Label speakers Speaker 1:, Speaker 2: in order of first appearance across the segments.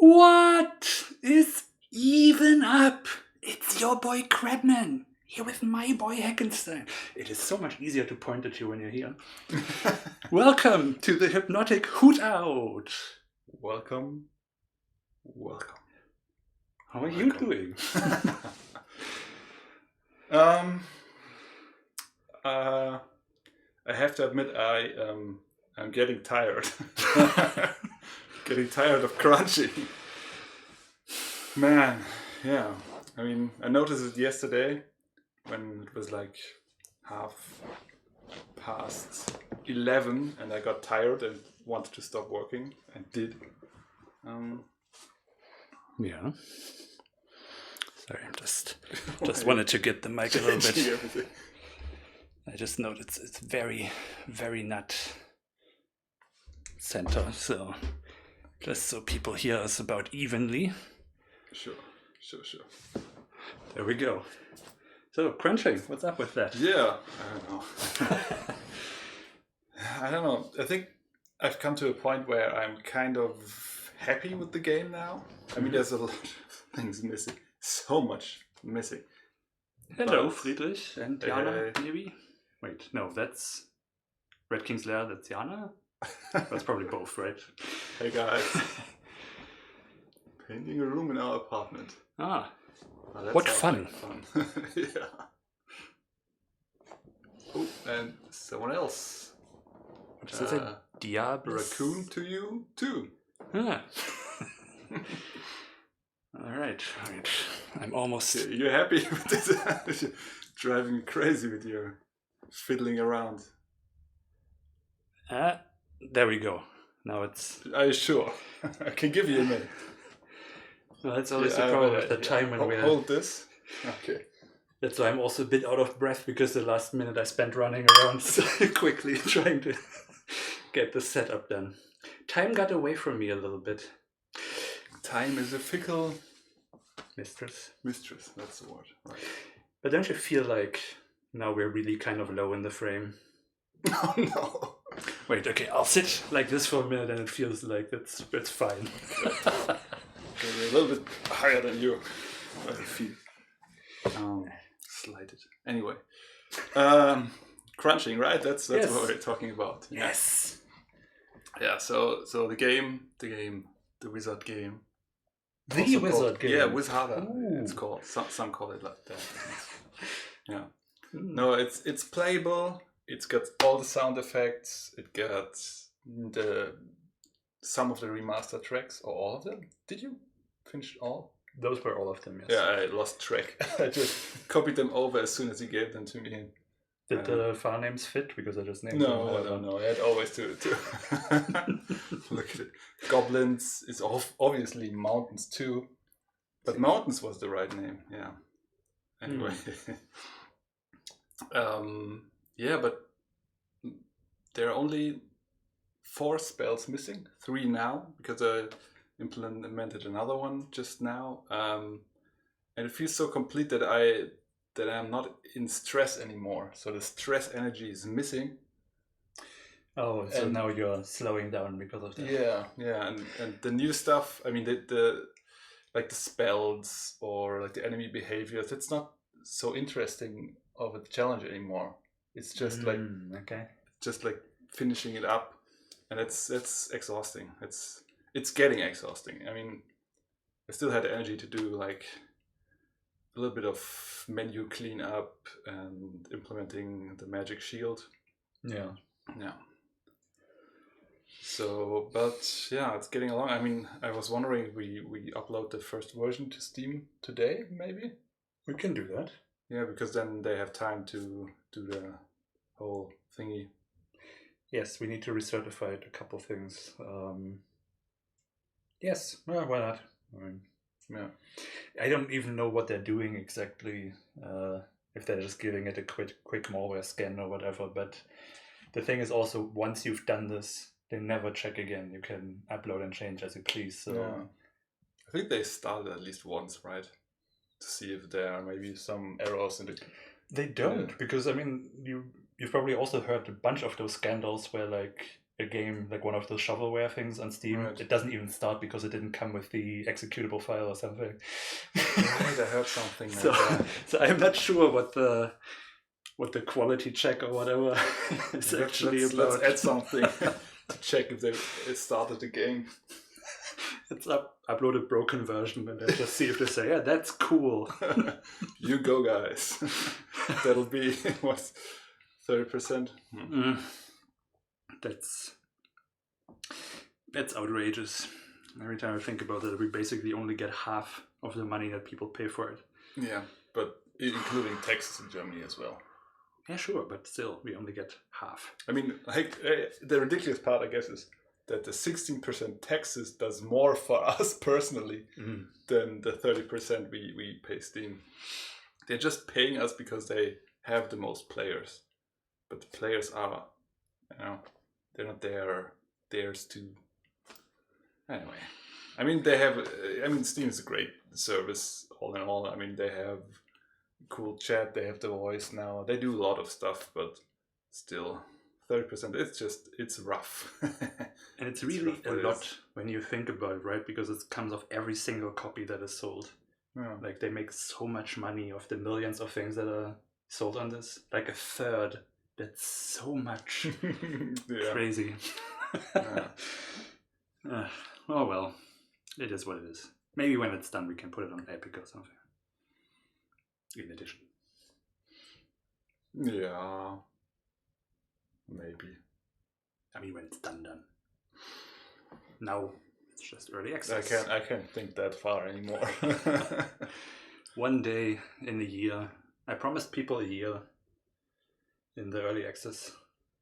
Speaker 1: What is even up? It's your boy Kredman, here with my boy Heckenstein. It is so much easier to point at you when you're here. Welcome to the Hypnotic Hootout.
Speaker 2: Welcome.
Speaker 1: How are you doing?
Speaker 2: I have to admit, I'm getting tired. Getting tired of crunching. Man, yeah. I mean, I noticed it yesterday when it was like 11:30 and I got tired and wanted to stop working and did.
Speaker 1: Yeah. Sorry, I just wanted to get the mic a little bit. I just know it's very, very nut center, so just so people hear us about evenly.
Speaker 2: Sure.
Speaker 1: There we go. So, crunching, what's up with that?
Speaker 2: Yeah, I don't know. I think I've come to a point where I'm kind of happy with the game now. I mean, there's a lot of things missing. So much missing.
Speaker 1: Hello,
Speaker 2: But-
Speaker 1: Friedrich and Jana, maybe? Wait, no, that's Red King's Lair, that's Jana? That's probably both, right?
Speaker 2: Hey guys. Painting a room in our apartment.
Speaker 1: Ah,
Speaker 2: Well, that
Speaker 1: what
Speaker 2: sounds
Speaker 1: fun.
Speaker 2: like fun. Yeah. Oh, and someone else.
Speaker 1: What is it? Diablo?
Speaker 2: Raccoon to you too.
Speaker 1: Ah. Alright. I'm almost...
Speaker 2: You're happy with this? You're driving me crazy with your fiddling around.
Speaker 1: There we go. Now it's...
Speaker 2: Are you sure? I can give you a minute.
Speaker 1: Well, that's always the problem at the time when we're...
Speaker 2: Hold this. Okay.
Speaker 1: That's why I'm also a bit out of breath, because the last minute I spent running around so quickly trying to get the setup done. Time got away from me a little bit.
Speaker 2: Time is a fickle
Speaker 1: Mistress.
Speaker 2: That's the word. Right.
Speaker 1: But don't you feel like now we're really kind of low in the frame?
Speaker 2: Oh no.
Speaker 1: Wait, okay, I'll sit like this for a minute and it feels like it's fine.
Speaker 2: We're a little bit higher than you. I feel. Slighted. Anyway. Crunching, right? That's
Speaker 1: Yes.
Speaker 2: what we're talking about.
Speaker 1: Yes.
Speaker 2: Yeah, so the game, the wizard game.
Speaker 1: The
Speaker 2: Also
Speaker 1: wizard
Speaker 2: called,
Speaker 1: game.
Speaker 2: Yeah, Wizharder.
Speaker 1: Ooh.
Speaker 2: It's called. Some call it like that. Yeah.
Speaker 1: Mm.
Speaker 2: No, it's playable. It's got all the sound effects. It got some of the remastered tracks, or all of them. Did you finish all?
Speaker 1: Those were all of them, yes.
Speaker 2: Yeah, I lost track. I just copied them over as soon as you gave them to me.
Speaker 1: Did the file names fit? Because I just named them.
Speaker 2: No. I had always to look at it. Goblins is obviously mountains too, but mountains was the right name. Yeah. Anyway, yeah, but there are only 4 spells missing. 3 now because I implemented another one just now, and it feels so complete that I'm not in stress anymore. So the stress energy is missing.
Speaker 1: Oh, so
Speaker 2: And-
Speaker 1: now you're slowing down because of that.
Speaker 2: Yeah, and the new stuff. I mean, the like the spells or like the enemy behaviors. It's not so interesting of a challenge anymore. It's just like finishing it up, and it's exhausting. It's getting exhausting. I mean, I still had energy to do like a little bit of menu cleanup and implementing the magic shield.
Speaker 1: Yeah.
Speaker 2: Yeah. So, but yeah, it's getting along. I mean, I was wondering, we upload the first version to Steam today, maybe?
Speaker 1: We can do that.
Speaker 2: Yeah, because then they have time to do the whole thingy.
Speaker 1: Yes, we need to recertify a couple things. Yes, well, why not? I mean,
Speaker 2: Yeah.
Speaker 1: I don't even know what they're doing exactly. If they're just giving it a quick malware scan or whatever. But the thing is also, once you've done this, they never check again. You can upload and change as you please. So
Speaker 2: Yeah. I think they started at least once, right? To see if there are maybe some errors in the...
Speaker 1: they don't,
Speaker 2: Yeah.
Speaker 1: because I mean, you've probably also heard a bunch of those scandals where like a game like one of those shovelware things on Steam.
Speaker 2: Right.
Speaker 1: It doesn't even start because it didn't come with the executable file or something.
Speaker 2: Right, I heard something like
Speaker 1: So,
Speaker 2: that.
Speaker 1: so I'm not sure what the quality check or whatever is actually about.
Speaker 2: Let's add something to check if they started the game.
Speaker 1: It's upload a broken version and then just see if they say, yeah, that's cool.
Speaker 2: You go, guys. That'll be what, 30%?
Speaker 1: That's outrageous. Every time I think about it, we basically only get half of the money that people pay for it.
Speaker 2: Yeah, but including taxes in Germany as well.
Speaker 1: Yeah, sure, but still, we only get half.
Speaker 2: I mean, like, the ridiculous part, I guess, is that the 16% taxes does more for us personally than the 30% we pay Steam. They're just paying us because they have the most players. But the players are, they're not theirs to... Anyway. I mean, Steam is a great service, all in all. I mean, they have cool chat, they have the voice now. They do a lot of stuff, but still, 30%, it's rough.
Speaker 1: And it's really a lot when you think about it, right? Because it comes off every single copy that is sold.
Speaker 2: Yeah.
Speaker 1: Like, they make so much money off the millions of things that are sold on this. Like a third. That's so much. Crazy. Oh well, it is what it is. Maybe when it's done we can put it on Epic or something. In addition.
Speaker 2: Yeah. Maybe.
Speaker 1: I mean when it's done. Now it's just early access.
Speaker 2: I can't think that far anymore.
Speaker 1: One day in a year. I promised people a year in the early access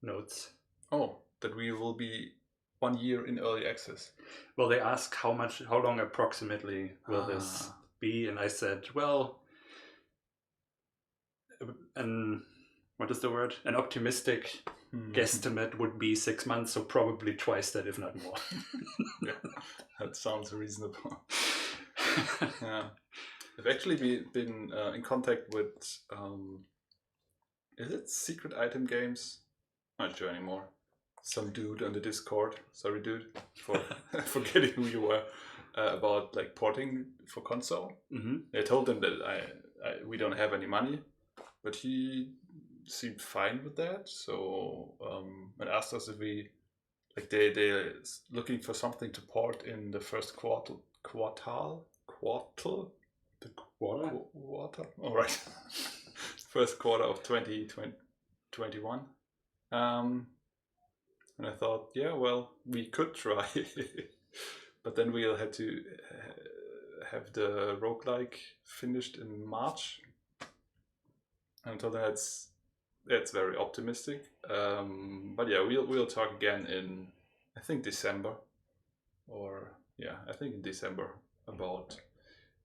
Speaker 1: notes.
Speaker 2: Oh, that we will be 1 year in early access.
Speaker 1: Well, they ask how long approximately will this be, and I said, well, what is the word? An optimistic guesstimate would be 6 months, so probably twice that, if not more.
Speaker 2: Yeah, that sounds reasonable. Yeah, I've actually been in contact with, is it Secret Item Games? Not sure anymore. Some dude on the Discord. Sorry, dude, for forgetting who you were. About like porting for console. I told them that we don't have any money, but he seemed fine with that. So and asked us if we like they're looking for something to port in the first quarter. All right, first quarter of 2021. And I thought, yeah, well, we could try, but then we'll have to have the roguelike finished in March. And I thought that's very optimistic. But yeah, we'll talk again in I think December, in December about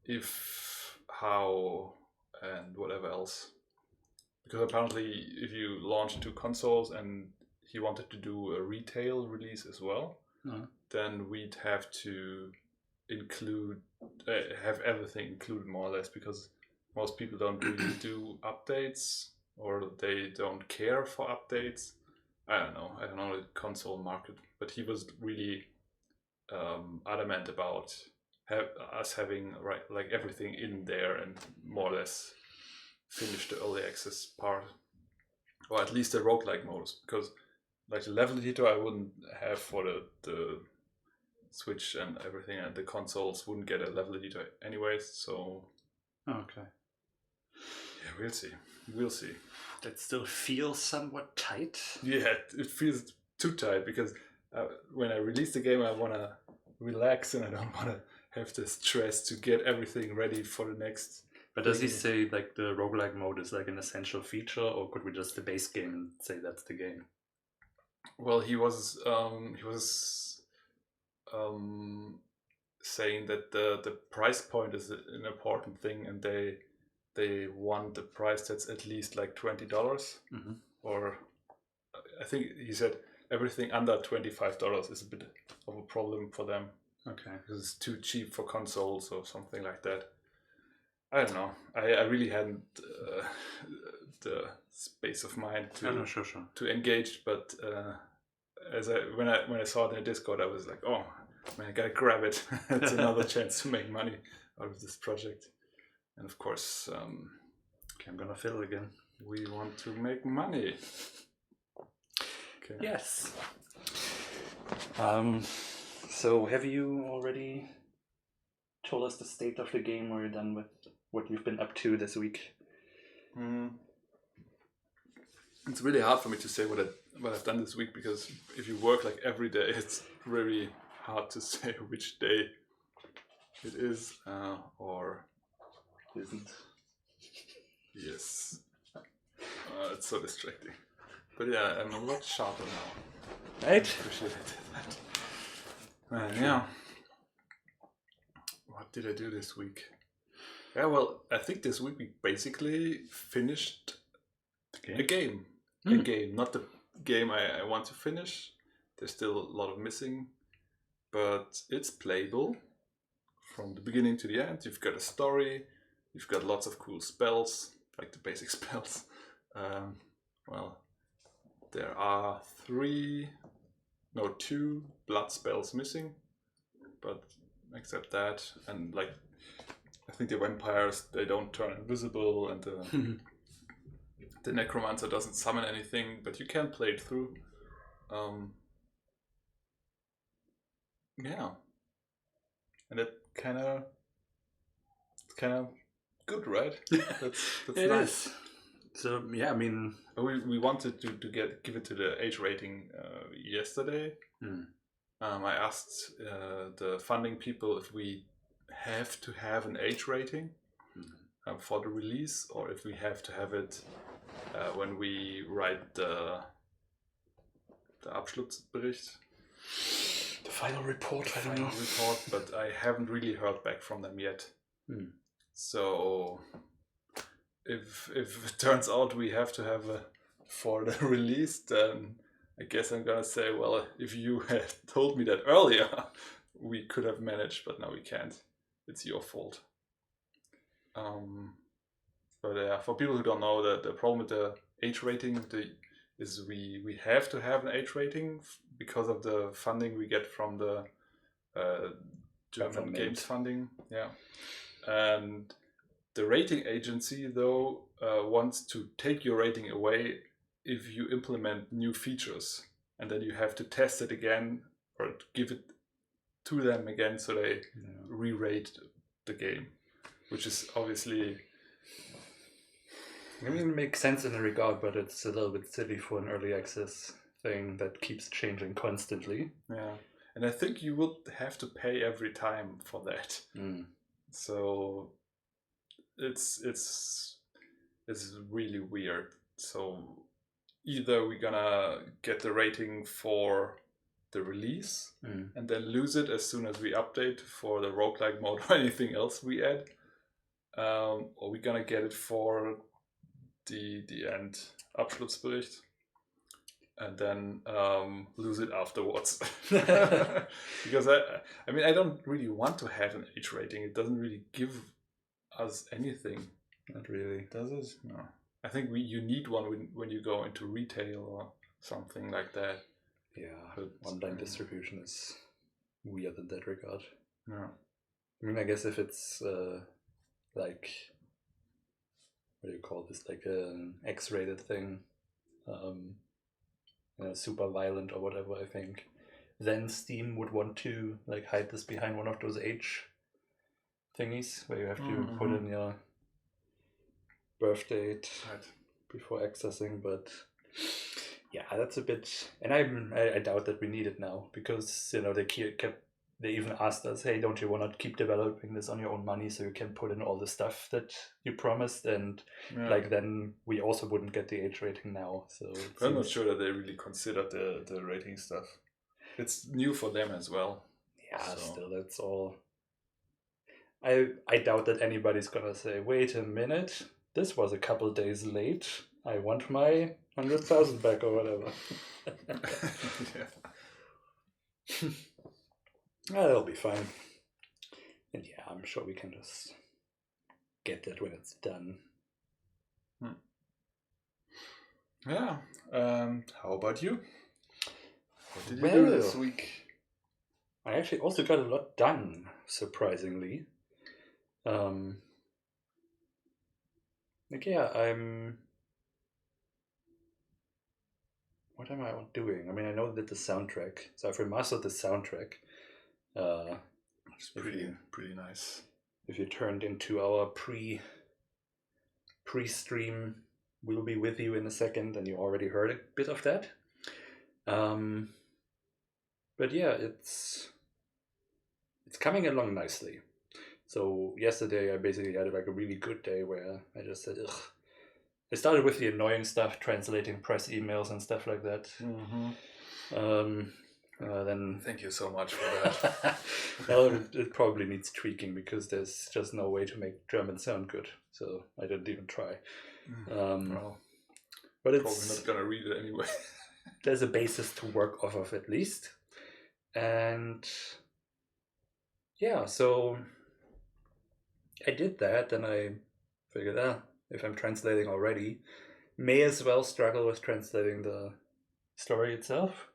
Speaker 2: if, how, and whatever else. Because apparently, if you launch 2 consoles and he wanted to do a retail release as well, then we'd have to include have everything included more or less, because most people don't really do updates, or they don't care for updates. I don't know the console market, but he was really adamant about us having like everything in there and more or less finish the early access part, or at least the roguelike modus, because like the level editor I wouldn't have for the Switch and everything, and the consoles wouldn't get a level editor anyways, so
Speaker 1: okay.
Speaker 2: Yeah, we'll see.
Speaker 1: That still feels somewhat tight.
Speaker 2: Yeah, it feels too tight, because when I release the game I want to relax and I don't want to have the stress to get everything ready for the next.
Speaker 1: But does he say like the roguelike mode is like an essential feature, or could we just the base game and say that's the game?
Speaker 2: Well, he was saying that the price point is an important thing, and they want the price that's at least like $20, or I think he said everything under $25 is a bit of a problem for them.
Speaker 1: Okay,
Speaker 2: because it's too cheap for consoles or something like that. I don't know. I really hadn't the space of mind to engage, but when I saw it in Discord, I was like, oh man, I gotta grab it. It's another chance to make money out of this project. And of course,
Speaker 1: I'm gonna fill again.
Speaker 2: We want to make money. Okay.
Speaker 1: Yes. So have you already told us the state of the game, or you're done with what you've been up to this week?
Speaker 2: It's really hard for me to say what I've done this week, because if you work like every day, it's really hard to say which day it is or
Speaker 1: Isn't.
Speaker 2: Yes. It's so distracting. But yeah, I'm a lot sharper now.
Speaker 1: Right?
Speaker 2: I appreciate that. Yeah. What did I do this week? Yeah, well, I think this week we basically finished a game. A game, not the game I want to finish. There's still a lot of missing, but it's playable from the beginning to the end. You've got a story, you've got lots of cool spells, like the basic spells. Well, there are 2 blood spells missing, but except that, and like I think the vampires, they don't turn invisible, and the necromancer doesn't summon anything, but you can play it through. Yeah, and it's kind of good, right? That's
Speaker 1: It
Speaker 2: nice.
Speaker 1: is. So yeah, I mean,
Speaker 2: we wanted to give it to the age rating yesterday. I asked the funding people if we have to have an age rating for the release, or if we have to have it when we write the Abschlussbericht.
Speaker 1: the final report.
Speaker 2: But I haven't really heard back from them yet. So if it turns out we have to have for the release, then I guess I'm gonna say, well, if you had told me that earlier, we could have managed, but now we can't. It's your fault. But yeah, for people who don't know, the problem with the age rating is we have to have an age rating because of the funding we get from the German games funding. Yeah, and the rating agency, though, wants to take your rating away if you implement new features, and then you have to test it again or give it to them again, so they re-rate the game, which is obviously,
Speaker 1: I mean, it makes sense in a regard, but it's a little bit silly for an early access thing that keeps changing constantly.
Speaker 2: Yeah, and I think you would have to pay every time for that. So it's really weird. So either we're gonna get the rating for the release and then lose it as soon as we update for the roguelike mode or anything else we add, or we're gonna get it for the end Abschlussbericht and then lose it afterwards. Because I mean, I don't really want to have an age rating. It doesn't really give us anything.
Speaker 1: Not really.
Speaker 2: Does it? No. I think you need one when you go into retail or something like that.
Speaker 1: Yeah, but online distribution is weird in that regard.
Speaker 2: Yeah.
Speaker 1: I mean, I guess if it's like, what do you call this, like an X-rated thing, super violent or whatever, I think, then Steam would want to like hide this behind one of those age thingies where you have to put in your birth date before accessing. But yeah, that's a bit, and I doubt that we need it now, because they even asked us, hey, don't you want to keep developing this on your own money so you can put in all the stuff that you promised? And like, then we also wouldn't get the age rating now. So
Speaker 2: I'm not sure that they really considered the rating stuff. It's new for them as well.
Speaker 1: Yeah, so. Still, that's all. I doubt that anybody's gonna say, wait a minute, this was a couple days late, I want my 100,000 back or whatever. Yeah. That'll be fine. And yeah, I'm sure we can just get that when it's done.
Speaker 2: Yeah. How about you? What did you do this
Speaker 1: Well,
Speaker 2: week?
Speaker 1: I actually also got a lot done, surprisingly. Like, yeah, what am I doing? I mean, I know that the soundtrack, so I've remastered the soundtrack.
Speaker 2: It's pretty nice.
Speaker 1: If you turned into our pre-stream, we'll be with you in a second, and you already heard a bit of that. But yeah, it's coming along nicely. So yesterday I basically had like a really good day where I just said, ugh. I started with the annoying stuff, translating press emails and stuff like that. Then
Speaker 2: Thank you so much for that.
Speaker 1: well, it probably needs tweaking because there's just no way to make German sound good. So I didn't even try.
Speaker 2: Well,
Speaker 1: but it's
Speaker 2: probably not gonna read it anyway.
Speaker 1: There's a basis to work off of at least. And yeah, so I did that, and I figured, if I'm translating already, may as well struggle with translating the story itself,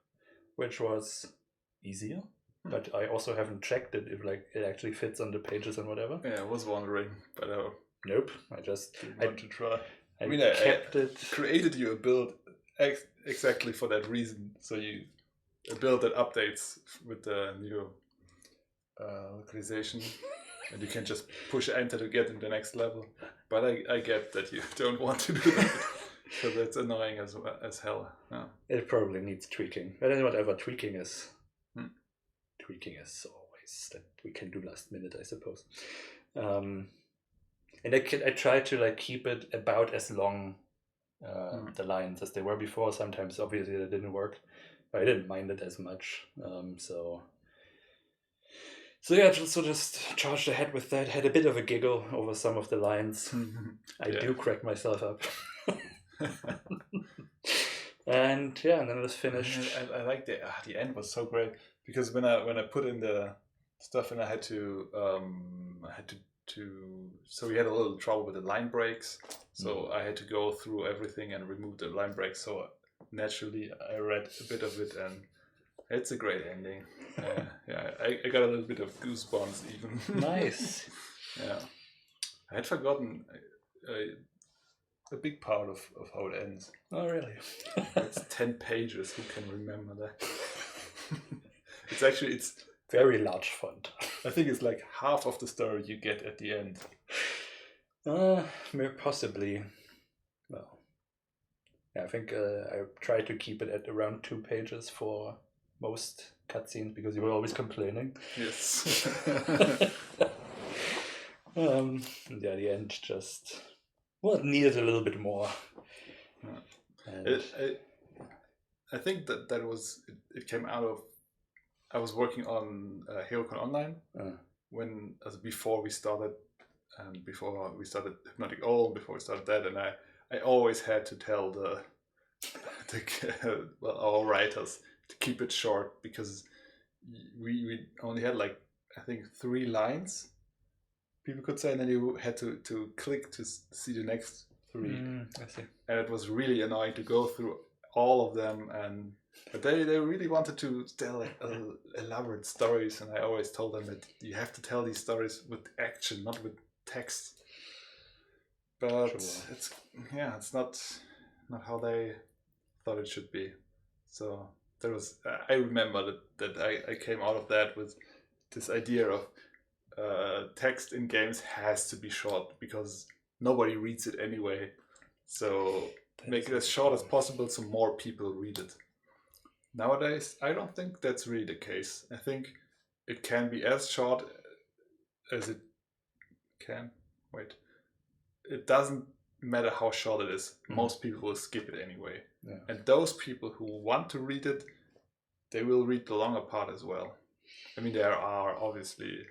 Speaker 1: which was easier. But I also haven't checked it if like it actually fits on the pages and whatever.
Speaker 2: Yeah, I was wondering, but
Speaker 1: nope. I just
Speaker 2: didn't want to try.
Speaker 1: I
Speaker 2: kept it. Created you a build exactly for that reason. So you a build that updates with the new localization, and you can just push enter to get in the next level. But I get that you don't want to do that. So that's annoying as hell. Yeah.
Speaker 1: It probably needs tweaking. But then whatever tweaking is always that we can do last minute, I suppose. And I try to like keep it about as long the lines as they were before. Sometimes obviously that didn't work, but I didn't mind it as much. So yeah, just charged ahead with that. Had a bit of a giggle over some of the lines. I do crack myself up. And yeah, and then it was finished.
Speaker 2: I like the end was so great because when I put in the stuff and I had to so we had a little trouble with the line breaks, so I had to go through everything and remove the line breaks. So naturally, I read a bit of it, and it's a great ending. Yeah, I got a little bit of goosebumps even.
Speaker 1: Nice.
Speaker 2: Yeah, I had forgotten a big part of how it ends.
Speaker 1: Oh, really?
Speaker 2: It's 10 pages. Who can remember that? It's
Speaker 1: very large font.
Speaker 2: I think it's like half of the story you get at the end.
Speaker 1: Possibly. Well, yeah, I think I try to keep it at around 2 pages for most cutscenes because you were always complaining.
Speaker 2: Yes.
Speaker 1: And yeah, the end just it needed a little bit more.
Speaker 2: I think that was it came out of I was working on HeroCon Online before we started Hypnotic All, before we started that, and I always had to tell our writers to keep it short because we only had like I think 3 lines people could say, and then you had to click to see the next 3.
Speaker 1: I see.
Speaker 2: And it was really annoying to go through all of them, but they really wanted to tell elaborate stories, and I always told them that you have to tell these stories with action, not with text. But it's not how they thought it should be. So there was I remember that I came out of that with this idea of text in games has to be short because nobody reads it anyway. So make it as short as possible so more people read it. Nowadays, I don't think that's really the case. I think it can be as short as it can. Wait. It doesn't matter how short it is. Most people will skip it anyway. Yeah. And those people who want to read it, they will read the longer part as well. I mean, there are obviously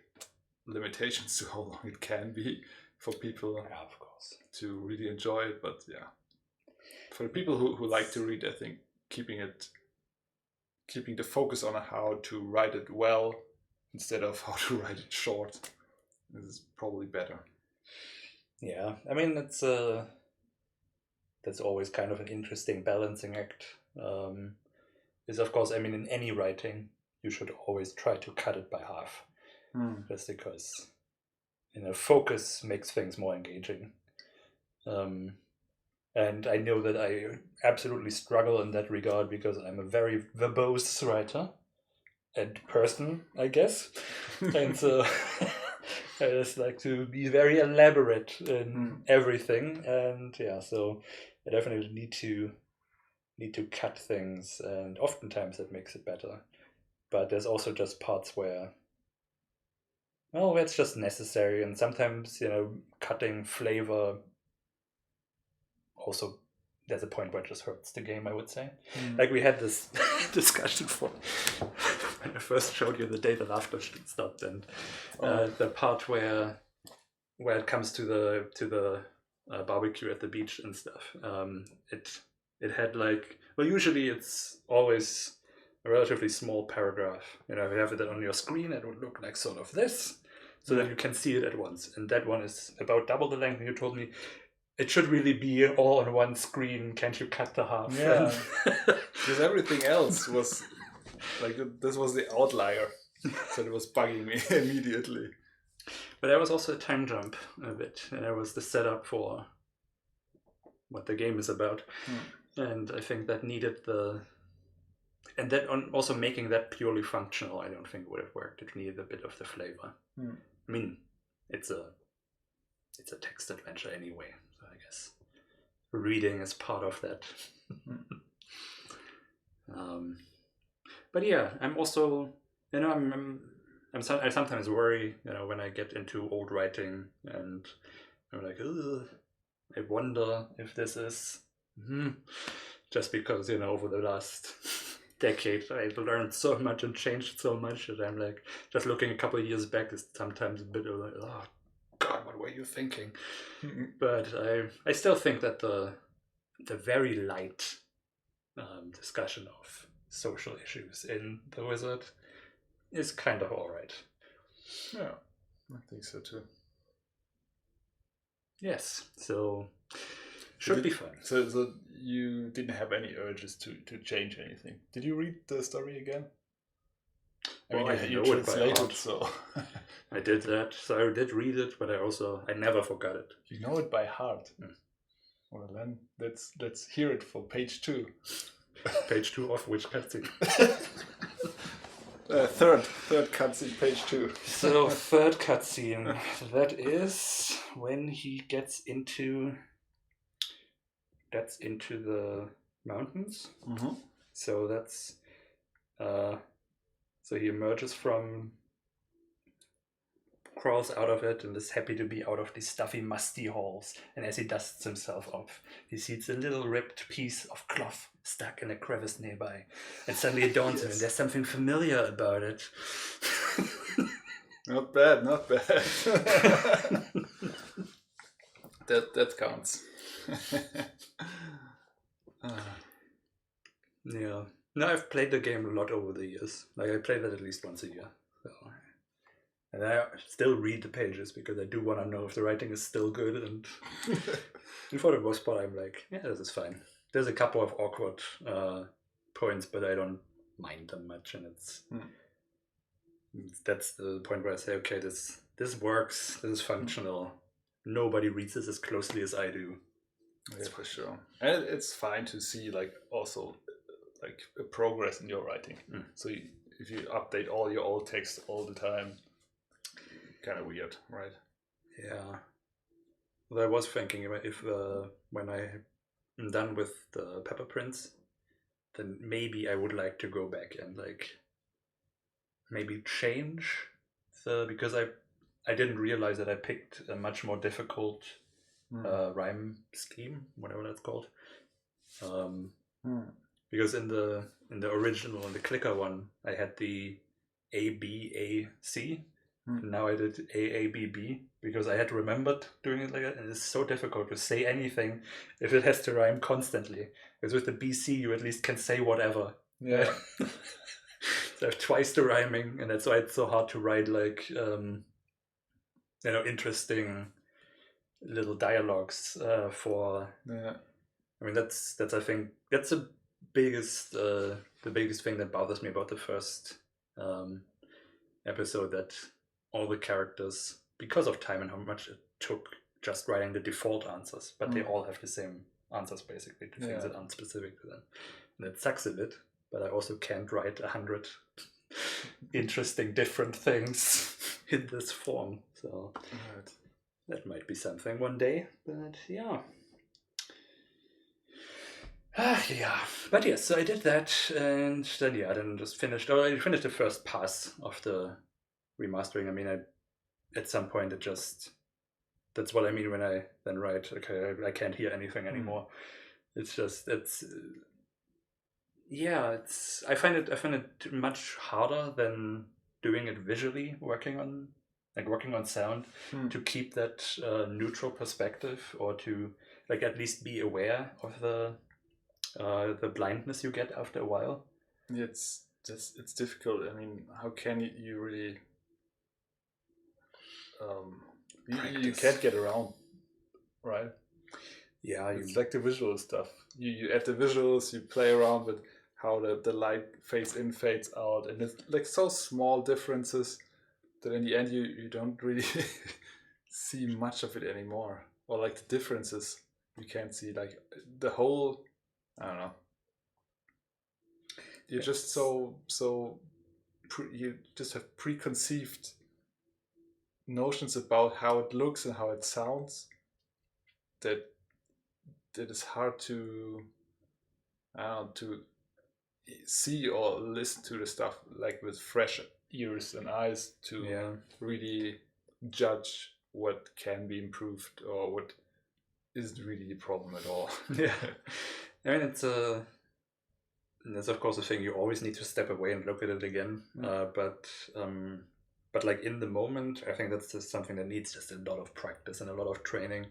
Speaker 2: limitations to how long it can be for people
Speaker 1: of course,
Speaker 2: to really enjoy it, but yeah, for the people who like to read, I think keeping the focus on how to write it well instead of how to write it short is probably better.
Speaker 1: Yeah, I mean that's always kind of an interesting balancing act. is, of course, I mean, in any writing, you should always try to cut it by half, just because, focus makes things more engaging. And I know that I absolutely struggle in that regard because I'm a very verbose writer and person, I guess. And so I just like to be very elaborate in everything. And yeah, so I definitely need to cut things, and oftentimes that makes it better. But there's also just parts where, well, it's just necessary, and sometimes, cutting flavor also, there's a point where it just hurts the game, I would say. Like we had this discussion for when I first showed you the day the laughter stopped, and the part where it comes to the barbecue at the beach and stuff. It had like, well, usually it's always a relatively small paragraph. You have it on your screen, it would look like sort of this, so that you can see it at once. And that one is about double the length. And you told me it should really be all on one screen. Can't you cut the half?
Speaker 2: Yeah, because everything else was like, this was the outlier, so it was bugging me immediately.
Speaker 1: But there was also a time jump a bit, and there was the setup for what the game is about, and I think that needed and that also making that purely functional, I don't think would have worked. It needed a bit of the flavor. I mean, it's a text adventure anyway, so I guess reading is part of that. But yeah, I'm also, I sometimes worry, when I get into old writing, and I'm like, I wonder if this is just because, over the last decade I've learned so much and changed so much that I'm like, just looking a couple of years back is sometimes a bit of like, oh God, what were you thinking? But I still think that the very light discussion of social issues in The Wizard is kind of all right.
Speaker 2: Yeah, I think so too.
Speaker 1: Yes, so should be fun.
Speaker 2: So you didn't have any urges to change anything. Did you read the story again?
Speaker 1: Well,
Speaker 2: I mean, you translated, so
Speaker 1: I did that. So I did read it, but I never forgot it.
Speaker 2: You know it by heart. Well, then let's hear it for page 2.
Speaker 1: Page 2 of which cutscene?
Speaker 2: Third cutscene, page 2.
Speaker 1: So third cutscene, that is when he gets into the mountains. So that's so he emerges crawls out of it, and is happy to be out of these stuffy, musty halls. And as he dusts himself off, he sees a little ripped piece of cloth stuck in a crevice nearby. And suddenly it dawns on him, there's something familiar about it.
Speaker 2: Not bad. that counts.
Speaker 1: Yeah. No, I've played the game a lot over the years. Like, I play that at least once a year. So. And I still read the pages because I do want to know if the writing is still good. And for the most part, I'm like, yeah, this is fine. There's a couple of awkward points, but I don't mind them much. And that's the point where I say, okay, this works. This is functional. Nobody reads this as closely as I do.
Speaker 2: Yeah, for sure. And it's fine to see, like, also like a progress in your writing. So if you update all your old text all the time, kind of weird, right?
Speaker 1: Yeah. Well, I was thinking if when I'm done with the Pepper Prince, then maybe I would like to go back and like maybe change because I didn't realize that I picked a much more difficult rhyme scheme, whatever that's called. Because in the original, in the clicker one, I had the ABAC. And now I did AABB because I had remembered doing it like that, and it's so difficult to say anything if it has to rhyme constantly. Because with the BC, you at least can say whatever.
Speaker 2: Yeah.
Speaker 1: So I have twice the rhyming, and that's why it's so hard to write like interesting little dialogues for.
Speaker 2: Yeah.
Speaker 1: I mean, that's I think that's a biggest thing that bothers me about the first episode, that all the characters, because of time and how much it took just writing the default answers, but they all have the same answers basically to things that aren't specific to them. And it sucks a bit, but I also can't write 100 interesting different things in this form. So that might be something one day, but yeah. Yeah, but yes, so I did that, and then I then just finished. Oh, I finished the first pass of the remastering. I mean, at some point it just, that's what I mean when I then write, okay, I can't hear anything anymore. It's just, I find it much harder than doing it visually, working on sound, to keep that neutral perspective, or to like at least be aware of the blindness you get after a while.
Speaker 2: Yeah, it's difficult. I mean, how can you really you can't get around, right?
Speaker 1: Yeah,
Speaker 2: it's like the visual stuff. You add the visuals, you play around with how the light fades in, fades out, and it's like so small differences that in the end you don't really see much of it anymore. Or like the differences you can't see, like the whole, I don't know. You're just you just have preconceived notions about how it looks and how it sounds that is hard to see or listen to the stuff like with fresh ears and eyes to really judge what can be improved or what isn't really a problem at all.
Speaker 1: Yeah, I mean, that's of course a thing. You always need to step away and look at it again. But like in the moment, I think that's just something that needs just a lot of practice and a lot of training.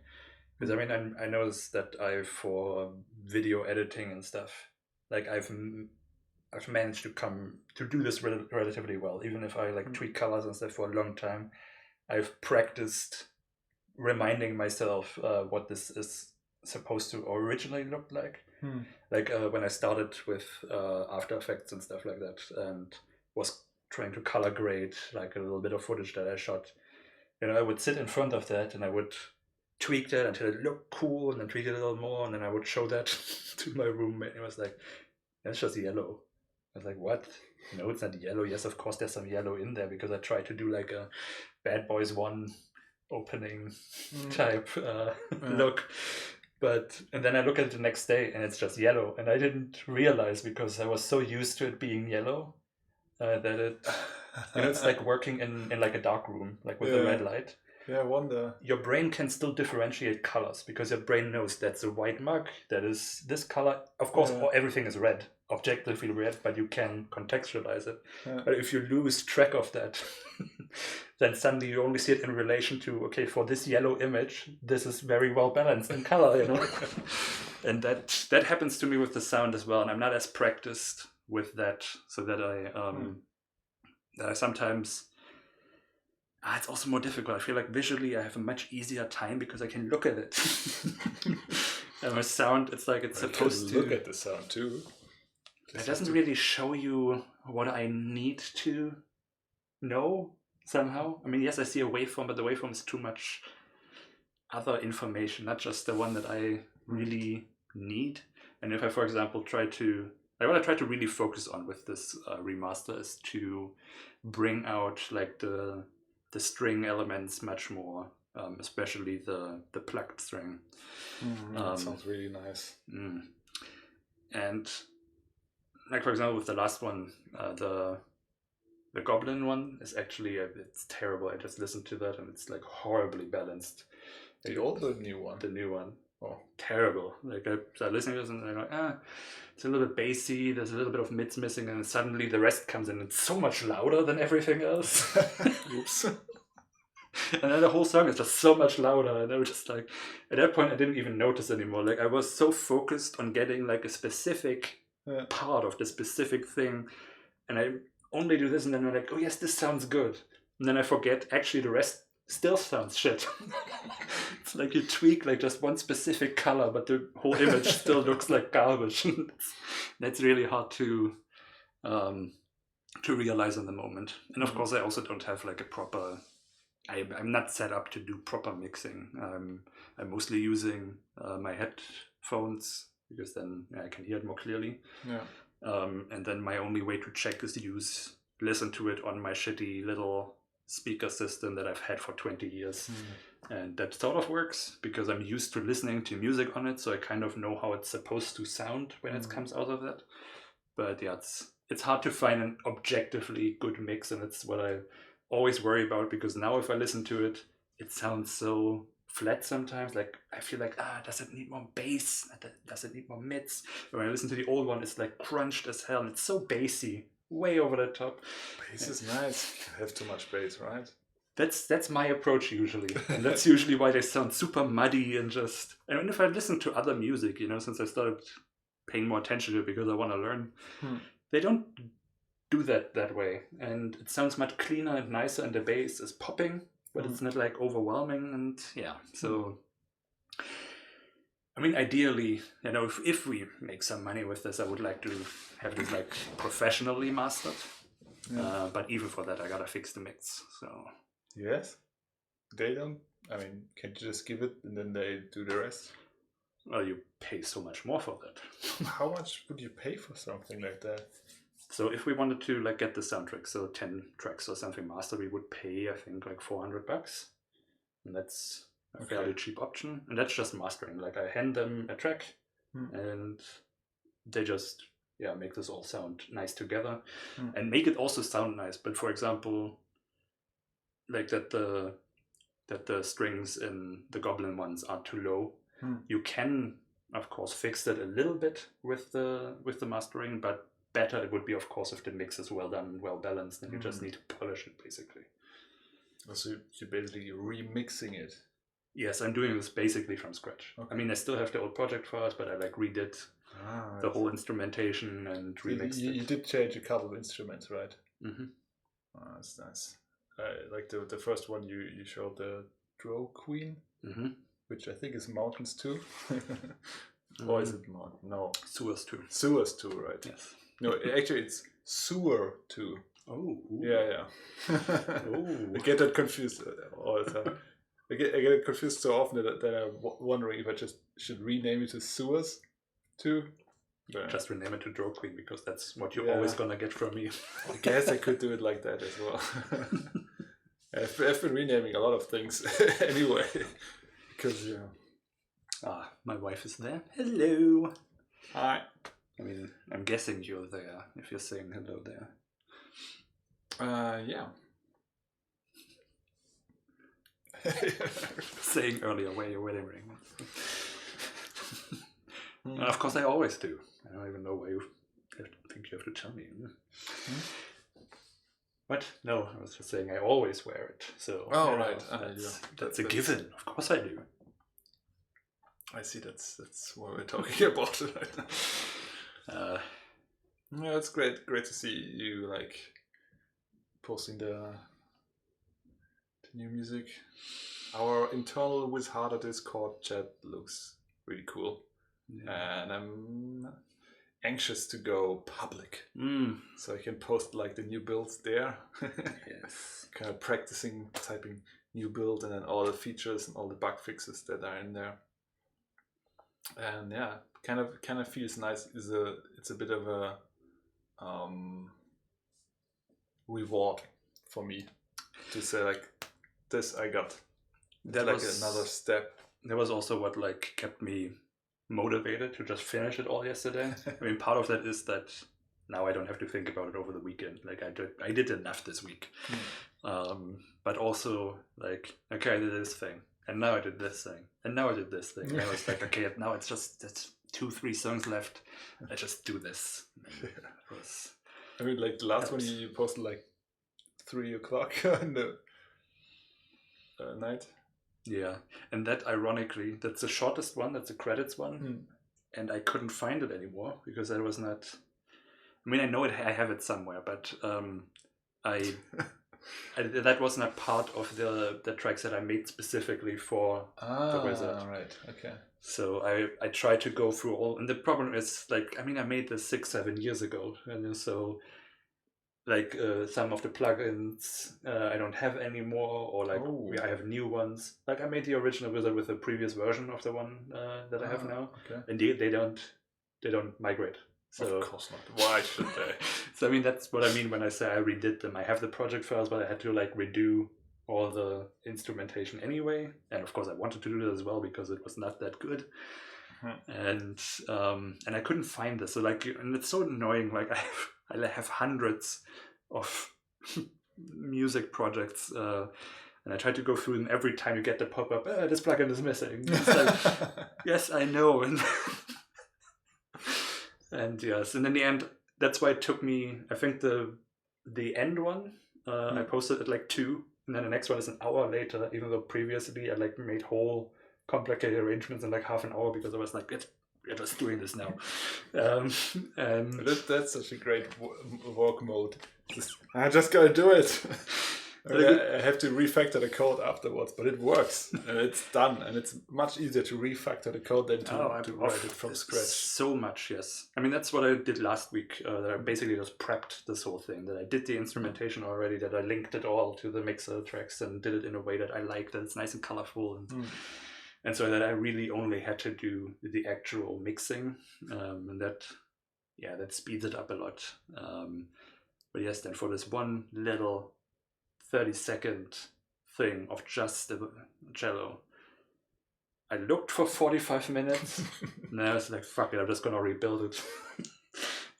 Speaker 1: Because I mean, I noticed that for video editing and stuff, like I've managed to do this relatively well. Even if I like tweak colors and stuff for a long time, I've practiced reminding myself what this is supposed to originally look like. Like when I started with After Effects and stuff like that, and was trying to color grade like a little bit of footage that I shot, I would sit in front of that and I would tweak that until it looked cool, and then tweak it a little more, and then I would show that to my roommate, and it was like, that's just yellow. I was like, what? No, it's not yellow. Yes, of course there's some yellow in there, because I tried to do like a Bad Boys 1 opening type look. And then I look at it the next day and it's just yellow, and I didn't realize, because I was so used to it being yellow, that it it's like working in like a dark room, like with a red light.
Speaker 2: Yeah, I wonder.
Speaker 1: Your brain can still differentiate colors, because your brain knows that's a white mark, that is this color. Of course, everything is red, objectively red, but you can contextualize it. But if you lose track of that, then suddenly you only see it in relation to, okay, for this yellow image, this is very well balanced in color, And that happens to me with the sound as well, and I'm not as practiced with that, so that I sometimes. It's also more difficult. I feel like visually I have a much easier time, because I can look at it. And with sound, it's like it's supposed to
Speaker 2: look at the sound too.
Speaker 1: It doesn't really show you what I need to know somehow. I mean, yes, I see a waveform, but the waveform is too much other information, not just the one that I really need. And if I, for example, what I try to really focus on with this remaster is to bring out like the string elements much more, especially the plucked string.
Speaker 2: That sounds really nice.
Speaker 1: And like, for example, with the last one, the Goblin one is actually it's terrible. I just listened to that and it's like horribly balanced.
Speaker 2: The old or the new one?
Speaker 1: The new one. Oh, terrible. Like I started listening to this and I'm like, it's a little bit bassy, there's a little bit of mids missing, and suddenly the rest comes in. It's so much louder than everything else.
Speaker 2: Oops.
Speaker 1: And then the whole song is just so much louder, and I was just like, at that point I didn't even notice anymore. Like I was so focused on getting like a specific part of the specific thing, and I only do this, and then I'm like, oh yes, this sounds good, and then I forget actually the rest still sounds shit. It's like you tweak like just one specific color, but the whole image still looks like garbage. That's really hard to realize in the moment. And of course, I also don't have like a proper. I'm not set up to do proper mixing. I'm mostly using my headphones because then I can hear it more clearly.
Speaker 2: Yeah.
Speaker 1: And then my only way to check is to listen to it on my shitty little speaker system that I've had for 20 years. And that sort of works because I'm used to listening to music on it, so I kind of know how it's supposed to sound when it comes out of that. But yeah, it's hard to find an objectively good mix, and it's what I always worry about, because now if I listen to it, it sounds so flat sometimes. Like I feel like, does it need more bass? Does it need more mids? But when I listen to the old one, it's like crunched as hell. It's so bassy, way over the top.
Speaker 2: Bass is nice. You have too much bass, right?
Speaker 1: That's my approach usually, and that's usually why they sound super muddy and just. And if I listen to other music, since I started paying more attention to it because I want to learn, they don't do that way, and it sounds much cleaner and nicer, and the bass is popping, but it's not like overwhelming. And yeah, so I mean, ideally, if we make some money with this, I would like to have this like professionally mastered. But even for that, I gotta fix the mix. So
Speaker 2: yes, they don't. I mean, can't you just give it and then they do the rest?
Speaker 1: Well, you pay so much more for that.
Speaker 2: How much would you pay for something like that?
Speaker 1: So if we wanted to like get the soundtrack, so 10 tracks or something mastered, we would pay, I think, like $400, and that's a fairly cheap option. And that's just mastering. Like I hand them a track, and they just make this all sound nice together, and make it also sound nice. But for example, like that the strings in the Goblin ones are too low. You can of course fix that a little bit with the mastering, but better it would be, of course, if the mix is well done, well balanced, and you just need to polish it basically. So
Speaker 2: you're basically remixing it.
Speaker 1: Yes, I'm doing this basically from scratch. I mean, I still have the old project files, but I like redid the whole instrumentation and remixed it.
Speaker 2: You did change a couple of instruments, right? That's nice. Like the first one you showed, the Drow Queen, which I think is Mountains 2. Or is it Mountain? No.
Speaker 1: Sewers 2.
Speaker 2: Sewers 2, right?
Speaker 1: Yes.
Speaker 2: No, actually it's Sewer 2.
Speaker 1: Oh.
Speaker 2: Yeah. I get that confused all the time. I get it confused so often that I'm wondering if I just should rename it to Sewers 2.
Speaker 1: Just rename it to Drow Queen, because that's what you're always gonna get from me.
Speaker 2: I guess I could do it like that as well. I've been renaming a lot of things anyway. Because,
Speaker 1: my wife is there. Hello.
Speaker 2: Hi.
Speaker 1: I mean, I'm guessing you're there if you're saying hello there.
Speaker 2: Yeah.
Speaker 1: Saying earlier, wear your wedding ring. Of course, I always do. I don't even know why you think you have to tell me. What? No, I was just saying I always wear it. So.
Speaker 2: Right.
Speaker 1: That's a given. Of course, I do.
Speaker 2: I see. That's what we're talking about right now. Yeah, it's great to see you like posting the new music. Our internal Wizharder Discord chat looks really cool, and I'm anxious to go public, so I can post like the new builds there.
Speaker 1: Yes,
Speaker 2: kind of practicing typing new build and then all the features and all the bug fixes that are in there. And yeah, kind of feels nice. It's a bit of a reward for me to say like this I got. That like was another step.
Speaker 1: That was also what like kept me motivated to just finish it all yesterday. I mean, part of that is that now I don't have to think about it over the weekend. Like I did enough this week. But also like, okay, I did this thing, and now I did this thing, and now I did this thing. And I was like, okay, now it's 2-3 songs left. I just do this.
Speaker 2: I mean, like the last one you posted like 3 o'clock in the night.
Speaker 1: Yeah, and that ironically, that's the shortest one. That's the credits one, and I couldn't find it anymore because I was not. I mean, I know it. I have it somewhere, but I that was not part of the tracks that I made specifically for the Wizard.
Speaker 2: Right. Okay.
Speaker 1: So I tried to go through all, and the problem is like I made this 6-7 years ago, and so like some of the plugins I don't have anymore, or like I have new ones. Like I made the original Wizard with the previous version of the one that I have now, and they don't migrate. So,
Speaker 2: of course not. Why should they?
Speaker 1: So that's what I mean when I say I redid them. I have the project first, but I had to like redo all the instrumentation anyway, and of course I wanted to do that as well because it was not that good. And I couldn't find this. So like, and it's so annoying. Like I have hundreds of music projects, and I try to go through them every time you get the pop up. This plugin is missing. It's like, yes, I know. And yes, and in the end, that's why it took me. I think the end one I posted at like 2, and then the next one is an hour later. Even though previously I like made whole complicated arrangements in like half an hour because I was like, we're just doing this now. And
Speaker 2: that's such a great work mode. I just gotta do it. I have to refactor the code afterwards, but it works and it's done, and it's much easier to refactor the code than to write it from scratch.
Speaker 1: So much, yes. That's what I did last week. That I basically just prepped this whole thing. That I did the instrumentation already. That I linked it all to the mixer tracks and did it in a way that I like. That it's nice and colorful, and so that I really only had to do the actual mixing, and that speeds it up a lot. But yes, then for this one little 30-second thing of just the cello, I looked for 45 minutes and I was like, fuck it, I'm just gonna rebuild it.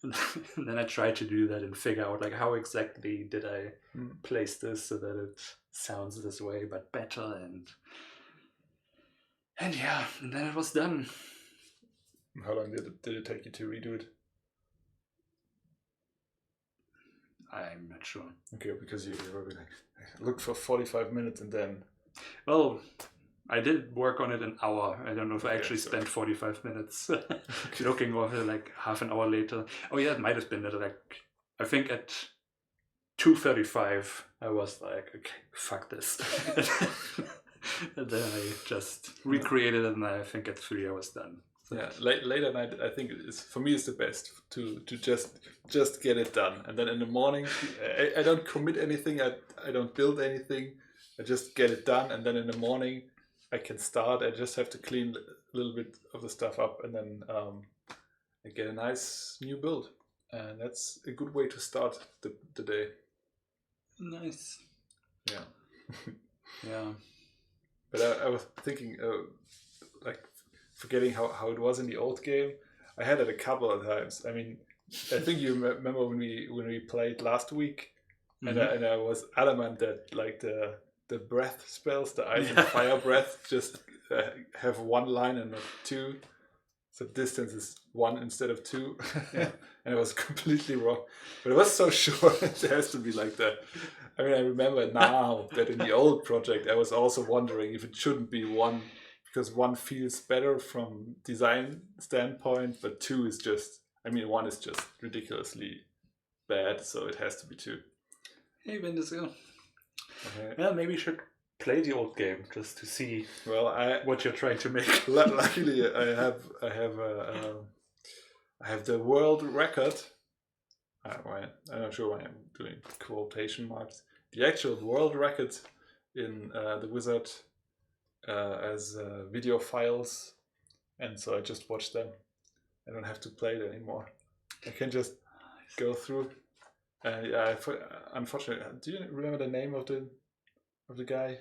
Speaker 1: And then I tried to do that and figure out like how exactly did I place this so that it sounds this way but better, and then it was done.
Speaker 2: How long did it take you to redo it?
Speaker 1: I'm not sure.
Speaker 2: Okay, because you were like, look for 45 minutes and then...
Speaker 1: Well, I did work on it an hour. I don't know if I actually spent 45 minutes looking over like half an hour later. Oh yeah, it might have been that like, I think at 2:35 I was like, okay, fuck this. And then I just recreated it, and I think at 3 I was done.
Speaker 2: Yeah, late at night, I think for me it's the best to just get it done, and then in the morning I don't commit anything, I don't build anything, I just get it done, and then in the morning I can start. I just have to clean a little bit of the stuff up, and then I get a nice new build, and that's a good way to start the day.
Speaker 1: Nice.
Speaker 2: Yeah.
Speaker 1: Yeah.
Speaker 2: But I was thinking, like, forgetting how it was in the old game. I had it a couple of times. I think you remember when we played last week, and I was adamant that like the breath spells, the ice and fire breath, just have 1 line and not 2. So distance is 1 instead of 2. Yeah. And it was completely wrong. But it was so short. It has to be like that. I remember now that in the old project I was also wondering if it shouldn't be 1, because 1 feels better from design standpoint, but 2 is just, 1 is just ridiculously bad, so it has to be 2.
Speaker 1: Hey, Bendisco.
Speaker 2: Okay.
Speaker 1: Well, maybe you should play the old game just to see what you're trying to make.
Speaker 2: Luckily, I have the world record. I'm not sure why I'm doing quotation marks. The actual world record in the Wizard as video files, and so I just watch them. I don't have to play it anymore. I can just go through. Unfortunately, do you remember the name of the guy?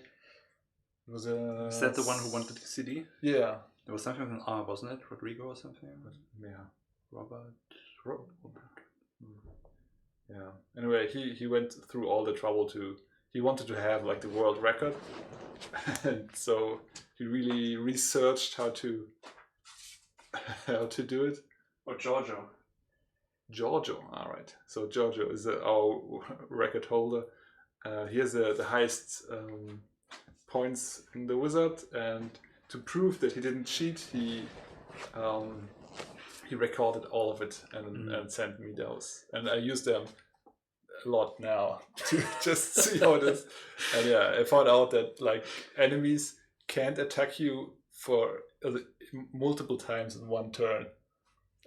Speaker 2: It was
Speaker 1: Is that the one who wanted the CD?
Speaker 2: Yeah.
Speaker 1: There was something with an R, wasn't it? Rodrigo or something?
Speaker 2: Yeah.
Speaker 1: Robert.
Speaker 2: Yeah. Anyway, he went through all the trouble he wanted to have like the world record, and so he really researched how to do it.
Speaker 1: Or Giorgio.
Speaker 2: All right. So Giorgio is our record holder. He has the highest points in the Wizard, and to prove that he didn't cheat, he recorded all of it and sent me those, and I used them a lot now to just see how it is. And yeah, I found out that like enemies can't attack you for multiple times in one turn.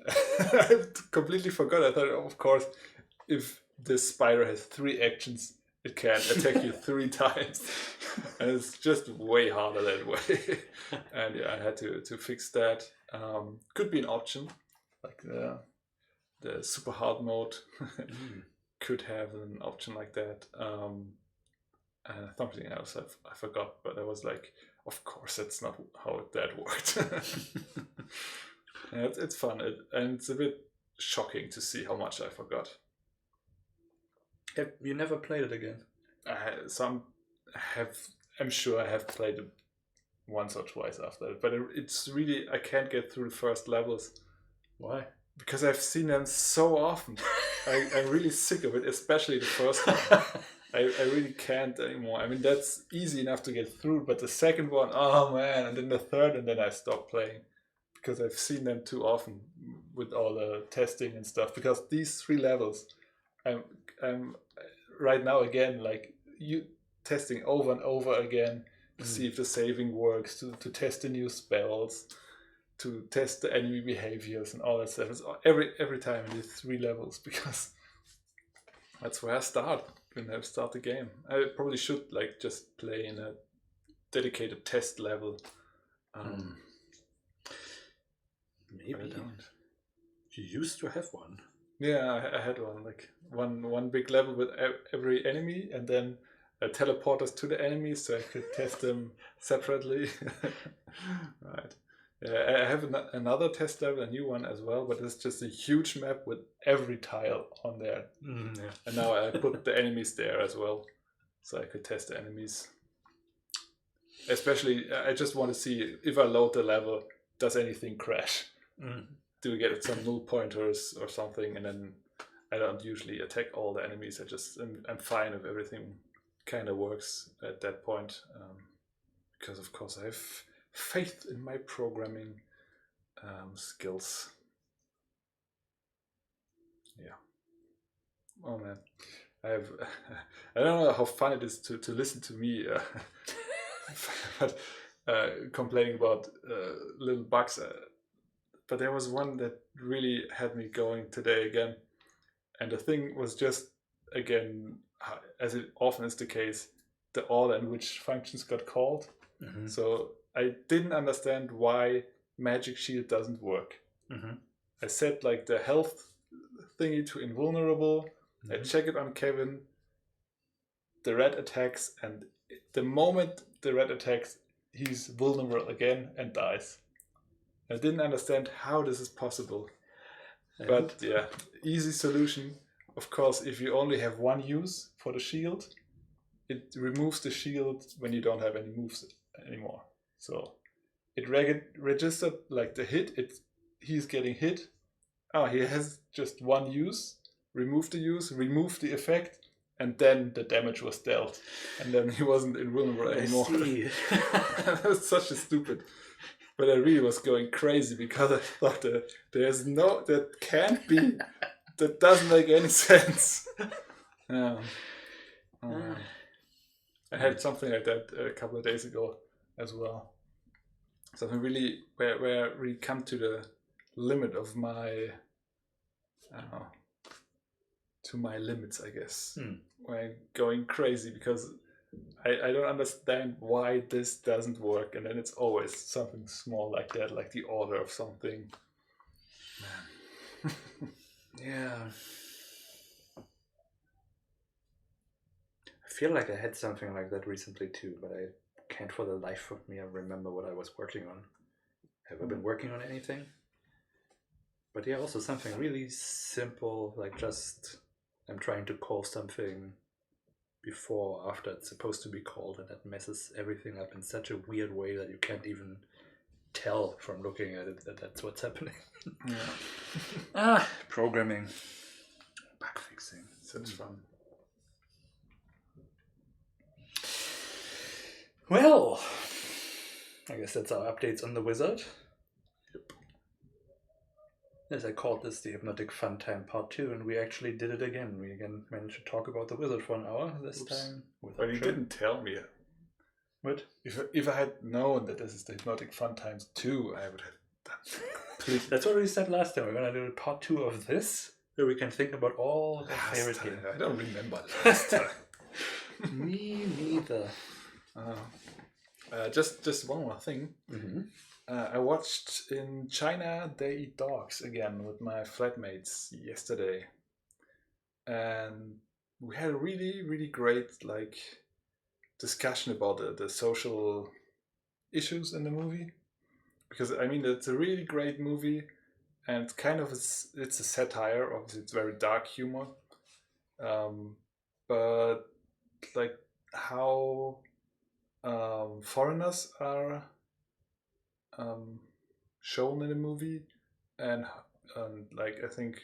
Speaker 2: I completely forgot. I thought, of course, if this spider has 3 actions, it can attack you 3 times, and it's just way harder that way. And yeah, I had to fix that. Could be an option, like the super hard mode could have an option like that. Something else I forgot, but I was like, of course, that's not how that worked. It's fun, and it's a bit shocking to see how much I forgot.
Speaker 1: You never played it again?
Speaker 2: I'm sure I have played it once or twice after that, but it's really, I can't get through the first levels.
Speaker 1: Why?
Speaker 2: Because I've seen them so often. I'm really sick of it, especially the first one. I really can't anymore. I mean, that's easy enough to get through, but the second one, oh man, and then the third, and then I stopped playing. Because I've seen them too often with all the testing and stuff. Because these 3 levels, I'm right now again, like you testing over and over again to see if the saving works, to test the new spells, to test the enemy behaviors and all that stuff. It's every time in these 3 levels, because that's where I start when I start the game. I probably should like just play in a dedicated test level.
Speaker 1: Maybe. I don't. You used to have one.
Speaker 2: Yeah, I had one. Like one big level with every enemy, and then teleport us to the enemies so I could test them separately. Right. Yeah, I have another test level, a new one as well, but it's just a huge map with every tile on there.
Speaker 1: Yeah.
Speaker 2: And now I put the enemies there as well, so I could test the enemies. Especially, I just want to see if I load the level, does anything crash? Do we get some null pointers or something? And then I don't usually attack all the enemies. I'm fine if everything kind of works at that point, because of course I have faith in my programming skills. Yeah. Oh man, I don't know how fun it is to listen to me, but complaining about little bugs. But there was one that really had me going today again. And the thing was just, again, as it often is the case, the order in which functions got called. So I didn't understand why Magic Shield doesn't work. I set like the health thingy to invulnerable. I check it on Kevin. The red attacks, and the moment the red attacks, he's vulnerable again and dies. I didn't understand how this is possible. But yeah, easy solution. Of course, if you only have one use for the shield, it removes the shield when you don't have any moves anymore. So it registered like the hit. He's getting hit. Oh, he has just one use. Remove the use, remove the effect, and then the damage was dealt. And then he wasn't invulnerable anymore. That was such a stupid. But I really was going crazy because I thought that that doesn't make any sense. Yeah. I had something like that a couple of days ago as well. Something really where we come to the limit of my, I don't know, to my limits, I guess. Where I'm going crazy because I don't understand why this doesn't work, and then it's always something small like that, like the order of something. Man.
Speaker 1: Yeah. I feel like I had something like that recently too, but I can't for the life of me remember what I was working on. Have I been working on anything? But yeah, also something really simple, like just I'm trying to call something before or after it's supposed to be called, and that messes everything up in such a weird way that you can't even tell from looking at it that that's what's happening. Programming, bug fixing, such fun. Well, I guess that's our updates on the wizard.
Speaker 2: Yep.
Speaker 1: As I called this the Hypnotic Fun Time Part 2, and we actually did it again. We again managed to talk about the wizard for an hour this time.
Speaker 2: But you didn't tell me.
Speaker 1: What?
Speaker 2: If I had known that this is the Hypnotic Fun Times 2, I would have done.
Speaker 1: That's what we said last time. We're going to do part 2 of this, where we can think about all our favorite games.
Speaker 2: I don't remember last time.
Speaker 1: Me neither.
Speaker 2: Just one more thing.
Speaker 1: Mm-hmm.
Speaker 2: I watched In China They Eat Dogs again with my flatmates yesterday, and we had a really, really great discussion about the social issues in the movie, because I mean it's a really great movie, and kind of it's a satire. Obviously, it's very dark humor, but like how foreigners are shown in the movie, and I think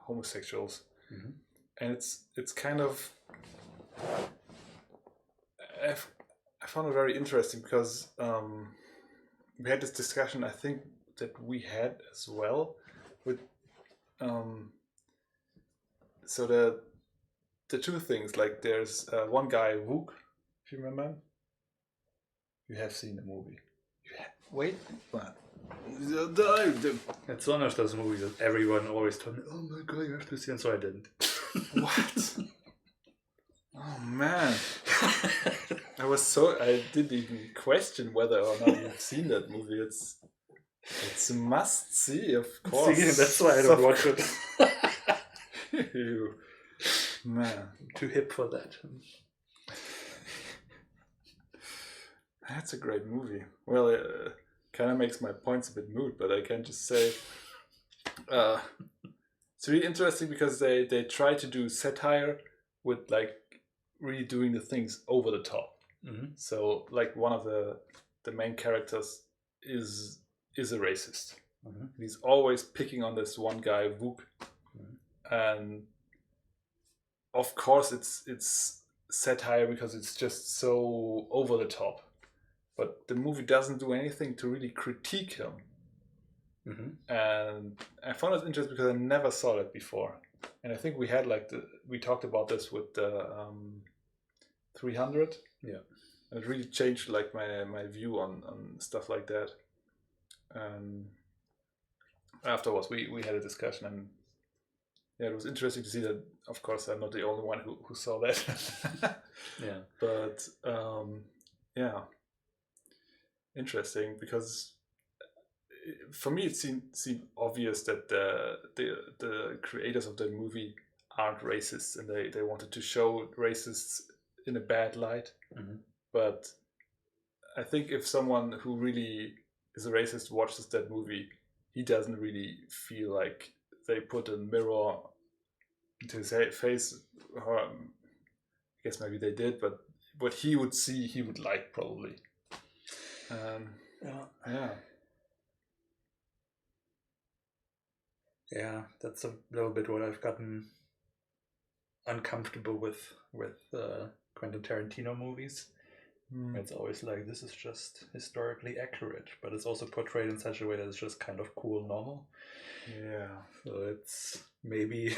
Speaker 2: homosexuals,
Speaker 1: mm-hmm.
Speaker 2: and it's kind of I found it very interesting because we had this discussion. I think that we had as well with so the two things, like there's one guy, Wook, if you remember. You have seen the movie. Wait, what?
Speaker 1: It's one of those movies that everyone always told me, oh my god, you have to see it, so I didn't.
Speaker 2: What? Oh man. I didn't even question whether or not you've seen that movie. It's a must see, of course.
Speaker 1: See, that's why I don't watch it.
Speaker 2: You man.
Speaker 1: I'm too hip for that.
Speaker 2: That's a great movie. Well, it kind of makes my points a bit moot, but I can just say it's really interesting because they try to do satire with really doing the things over the top.
Speaker 1: Mm-hmm.
Speaker 2: So one of the main characters is a racist.
Speaker 1: Mm-hmm.
Speaker 2: He's always picking on this one guy, Wook,
Speaker 1: mm-hmm.
Speaker 2: and of course it's satire because it's just so over the top. But the movie doesn't do anything to really critique him.
Speaker 1: Mm-hmm.
Speaker 2: And I found it interesting because I never saw that before. And I think we had we talked about this with the 300.
Speaker 1: Yeah.
Speaker 2: And it really changed my view on stuff like that. Afterwards we had a discussion, and it was interesting to see that, of course, I'm not the only one who saw that.
Speaker 1: Yeah.
Speaker 2: But yeah. Interesting, because for me it seemed obvious that the creators of the movie aren't racists, and they wanted to show racists in a bad light.
Speaker 1: Mm-hmm.
Speaker 2: But I think if someone who really is a racist watches that movie, he doesn't really feel like they put a mirror into his face. I guess maybe they did, but what he would see, he would like, probably.
Speaker 1: Yeah, that's a little bit what I've gotten uncomfortable with Quentin Tarantino movies. It's always like, this is just historically accurate, but it's also portrayed in such a way that it's just kind of cool, normal.
Speaker 2: Yeah.
Speaker 1: So it's maybe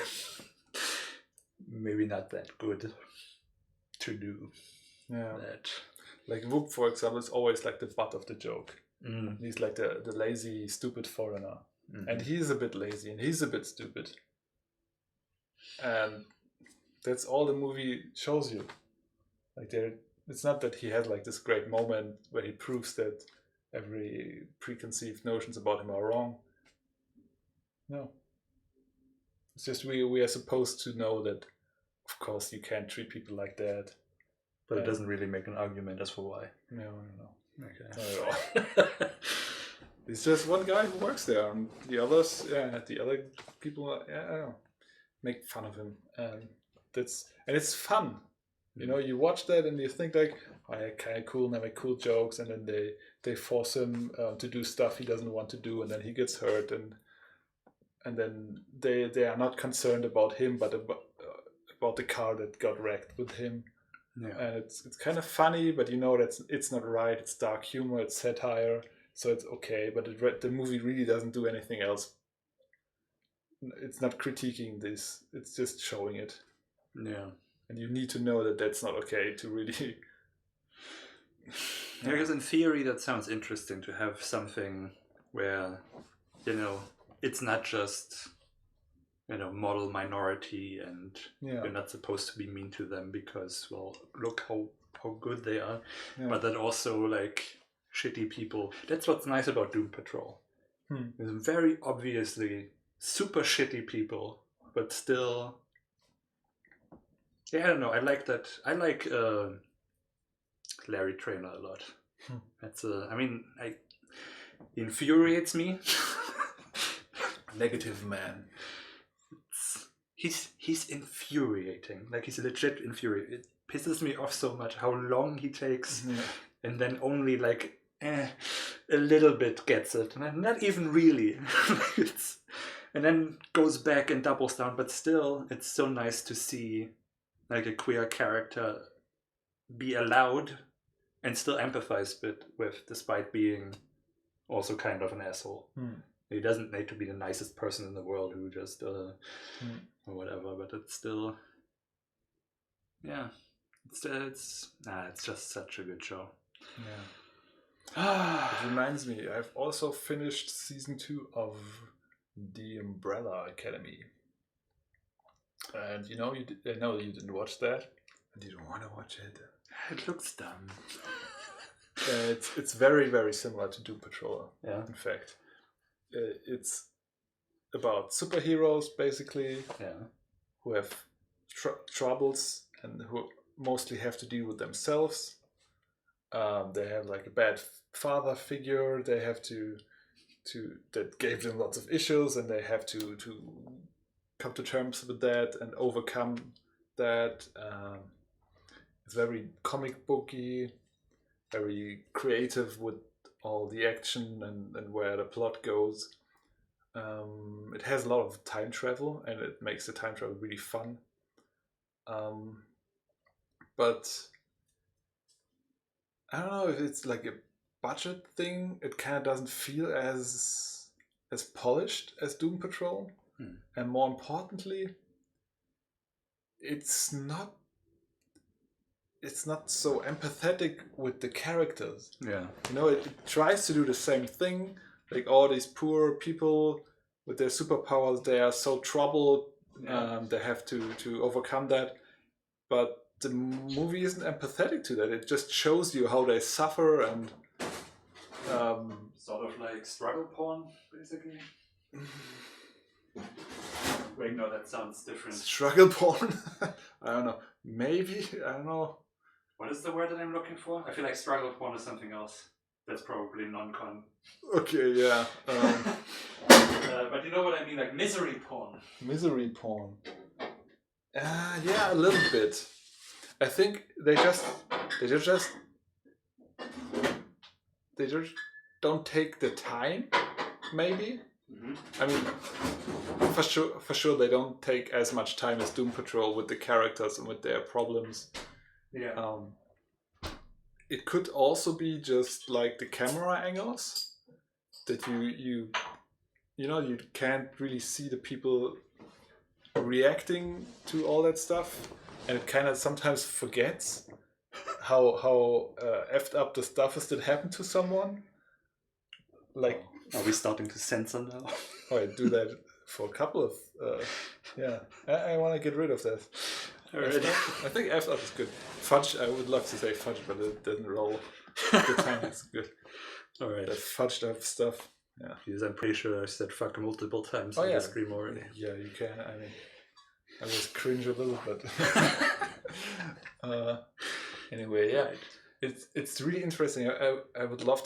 Speaker 1: not that good to do that.
Speaker 2: Like Wook, for example, is always like the butt of the joke.
Speaker 1: Mm.
Speaker 2: He's like the lazy, stupid foreigner.
Speaker 1: Mm-hmm.
Speaker 2: And he's a bit lazy, and he's a bit stupid. And that's all the movie shows you. It's not that he has this great moment where he proves that every preconceived notions about him are wrong. No. It's just we are supposed to know that, of course, you can't treat people like that.
Speaker 1: But it doesn't really make an argument as for why.
Speaker 2: No.
Speaker 1: Okay.
Speaker 2: Not at all. It's just one guy who works there, and the others, the other people, I don't know, make fun of him, and it's fun. You know, you watch that and you think okay, cool, and they make cool jokes, and then they force him to do stuff he doesn't want to do, and then he gets hurt, and then they are not concerned about him, but about the car that got wrecked with him.
Speaker 1: Yeah.
Speaker 2: And it's kind of funny, but that it's not right. It's dark humor, it's satire, so it's okay. But the movie really doesn't do anything else it's not critiquing this. It's just showing it.
Speaker 1: Yeah.
Speaker 2: And you need to know that that's not okay to really.
Speaker 1: Yeah, because in theory that sounds interesting to have something where, it's not just, model minority and you're not supposed to be mean to them because, well, look how good they are. Yeah. But that also, like, shitty people. That's what's nice about Doom Patrol. There's very obviously super shitty people, but still... Yeah, I don't know. I like that. I like Larry Trainer a lot. That's he infuriates me.
Speaker 2: Negative man.
Speaker 1: He's infuriating. Like, he's legit infuriating. It pisses me off so much how long he takes, and then only like a little bit gets it, and not even really. And then goes back and doubles down. But still, it's so nice to see like a queer character be allowed and still empathize with despite being also kind of an asshole. He doesn't need to be the nicest person in the world who just or whatever, but it's still it's just such a good show.
Speaker 2: It reminds me, I've also finished season 2 of The Umbrella Academy. And I know you didn't watch that. I didn't want to watch it.
Speaker 1: It looks dumb.
Speaker 2: It's very, very similar to Doom Patrol.
Speaker 1: Yeah.
Speaker 2: In fact, it's about superheroes basically.
Speaker 1: Yeah.
Speaker 2: Who have troubles and who mostly have to deal with themselves. They have like a bad father figure. They have to that gave them lots of issues, and they have to come to terms with that and overcome that. It's very comic booky, very creative with all the action and where the plot goes. It has a lot of time travel, and it makes the time travel really fun. But I don't know if it's like a budget thing. It kind of doesn't feel as polished as Doom Patrol. And more importantly, it's not so empathetic with the characters.
Speaker 1: Yeah.
Speaker 2: It tries to do the same thing. Like all these poor people with their superpowers, they are so troubled. They have to overcome that. But the movie isn't empathetic to that. It just shows you how they suffer and
Speaker 1: sort of like struggle porn, basically. Wait, no, that sounds different.
Speaker 2: Struggle porn? I don't know. Maybe? I don't know.
Speaker 1: What is the word that I'm looking for? I feel like struggle porn is something else. That's probably non-con.
Speaker 2: Okay, yeah.
Speaker 1: But you know what I mean, like misery porn.
Speaker 2: Misery porn. Yeah, a little bit. I think they just don't take the time, maybe. I mean, for sure they don't take as much time as Doom Patrol with the characters and with their problems.
Speaker 1: Yeah.
Speaker 2: It could also be just like the camera angles that you can't really see the people reacting to all that stuff, and it kind of sometimes forgets how effed up the stuff is that happened to someone. Like,
Speaker 1: are we starting to censor now?
Speaker 2: I do that for a couple of I want to get rid of that.
Speaker 1: Already.
Speaker 2: I think effed up is good. Fudge, I would love to say fudge, but it doesn't roll. The time is good.
Speaker 1: All right.
Speaker 2: That fudged up stuff. Yeah.
Speaker 1: Because I'm pretty sure I said fuck multiple times
Speaker 2: on
Speaker 1: the screen already.
Speaker 2: Yeah, you can. I mean, I was cringe a little bit. Anyway, yeah, it's really interesting. I would love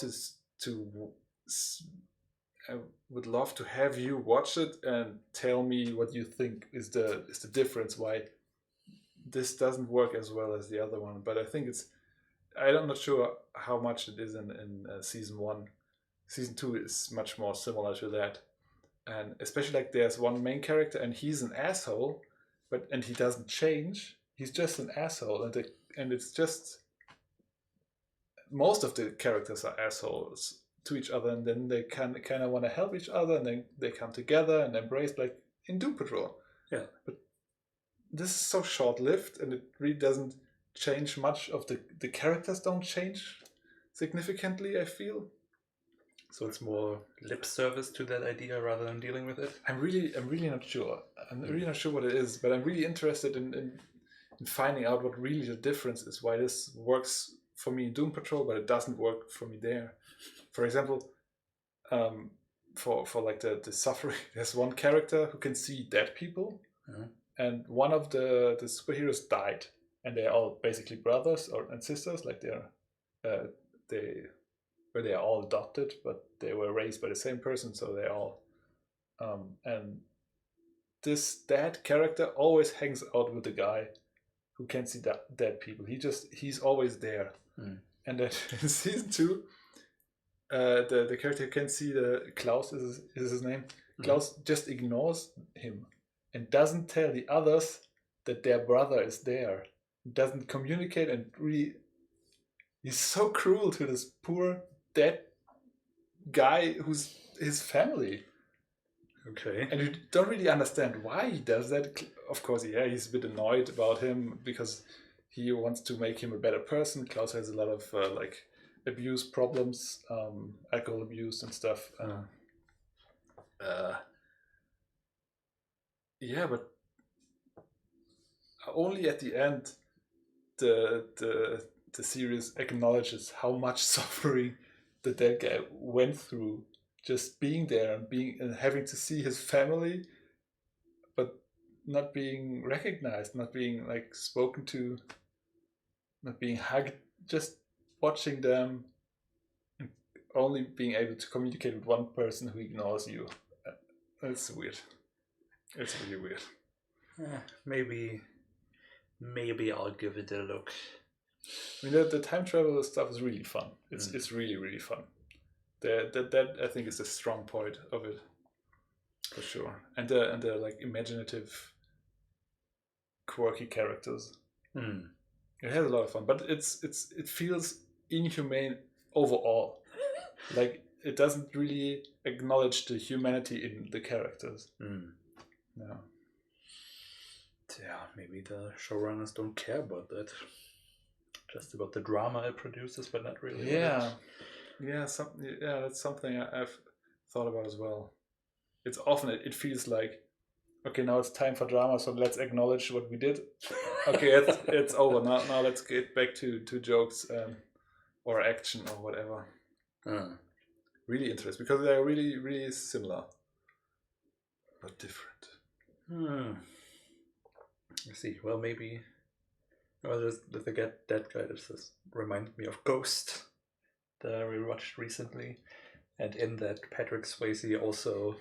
Speaker 2: I would love to have you watch it and tell me what you think is the difference, why this doesn't work as well as the other one. But I think I'm not sure how much it is in season 1. Season 2 is much more similar to that, and especially like there's one main character and he's an asshole, and he doesn't change. He's just an asshole, and it's just most of the characters are assholes to each other, and then they kind of want to help each other, and then they come together and embrace. Like, in Doom Patrol.
Speaker 1: Yeah.
Speaker 2: But this is so short-lived, and it really doesn't change much of the characters don't change significantly, I feel.
Speaker 1: So it's more lip service to that idea rather than dealing with it?
Speaker 2: I'm really not sure. I'm really not sure what it is, but I'm really interested in finding out what really the difference is, why this works for me in Doom Patrol, but it doesn't work for me there. For example, for like the suffering, there's one character who can see dead people, and one of the superheroes died, and they're all basically brothers and sisters, like they are all adopted, but they were raised by the same person, so they all and this dead character always hangs out with the guy who can see dead people. He's always there. And then in season 2, the character who can see the Klaus is his name. Klaus just ignores him and doesn't tell the others that their brother is there. Doesn't communicate, and really, he's so cruel to this poor dead guy who's his family.
Speaker 1: Okay.
Speaker 2: And you don't really understand why he does that. Of course, yeah, he's a bit annoyed about him because he wants to make him a better person. Klaus has a lot of like abuse problems, alcohol abuse and stuff. Yeah, but only at the end the series acknowledges how much suffering that guy went through, just being there and having to see his family, but not being recognized, not being like spoken to, not being hugged, just watching them, and only being able to communicate with one person who ignores you. It's weird. It's really weird.
Speaker 1: Maybe I'll give it a look.
Speaker 2: I mean, the time travel stuff is really fun. It's really, really fun. That I think is a strong point of it, for sure. And the like imaginative, quirky characters. It has a lot of fun, but it feels inhumane overall. Like it doesn't really acknowledge the humanity in the characters. Yeah.
Speaker 1: Yeah, maybe the showrunners don't care about that. Just about the drama it produces, but not really.
Speaker 2: Yeah. That's something I've thought about as well. It's often it feels like, okay, now it's time for drama, so let's acknowledge what we did. Okay, it's over now. Let's get back to jokes or action or whatever. Really interesting because they're really, really similar but different.
Speaker 1: I see. Well, maybe. Well, that guy just reminded me of Ghost that we watched recently, and in that Patrick Swayze also,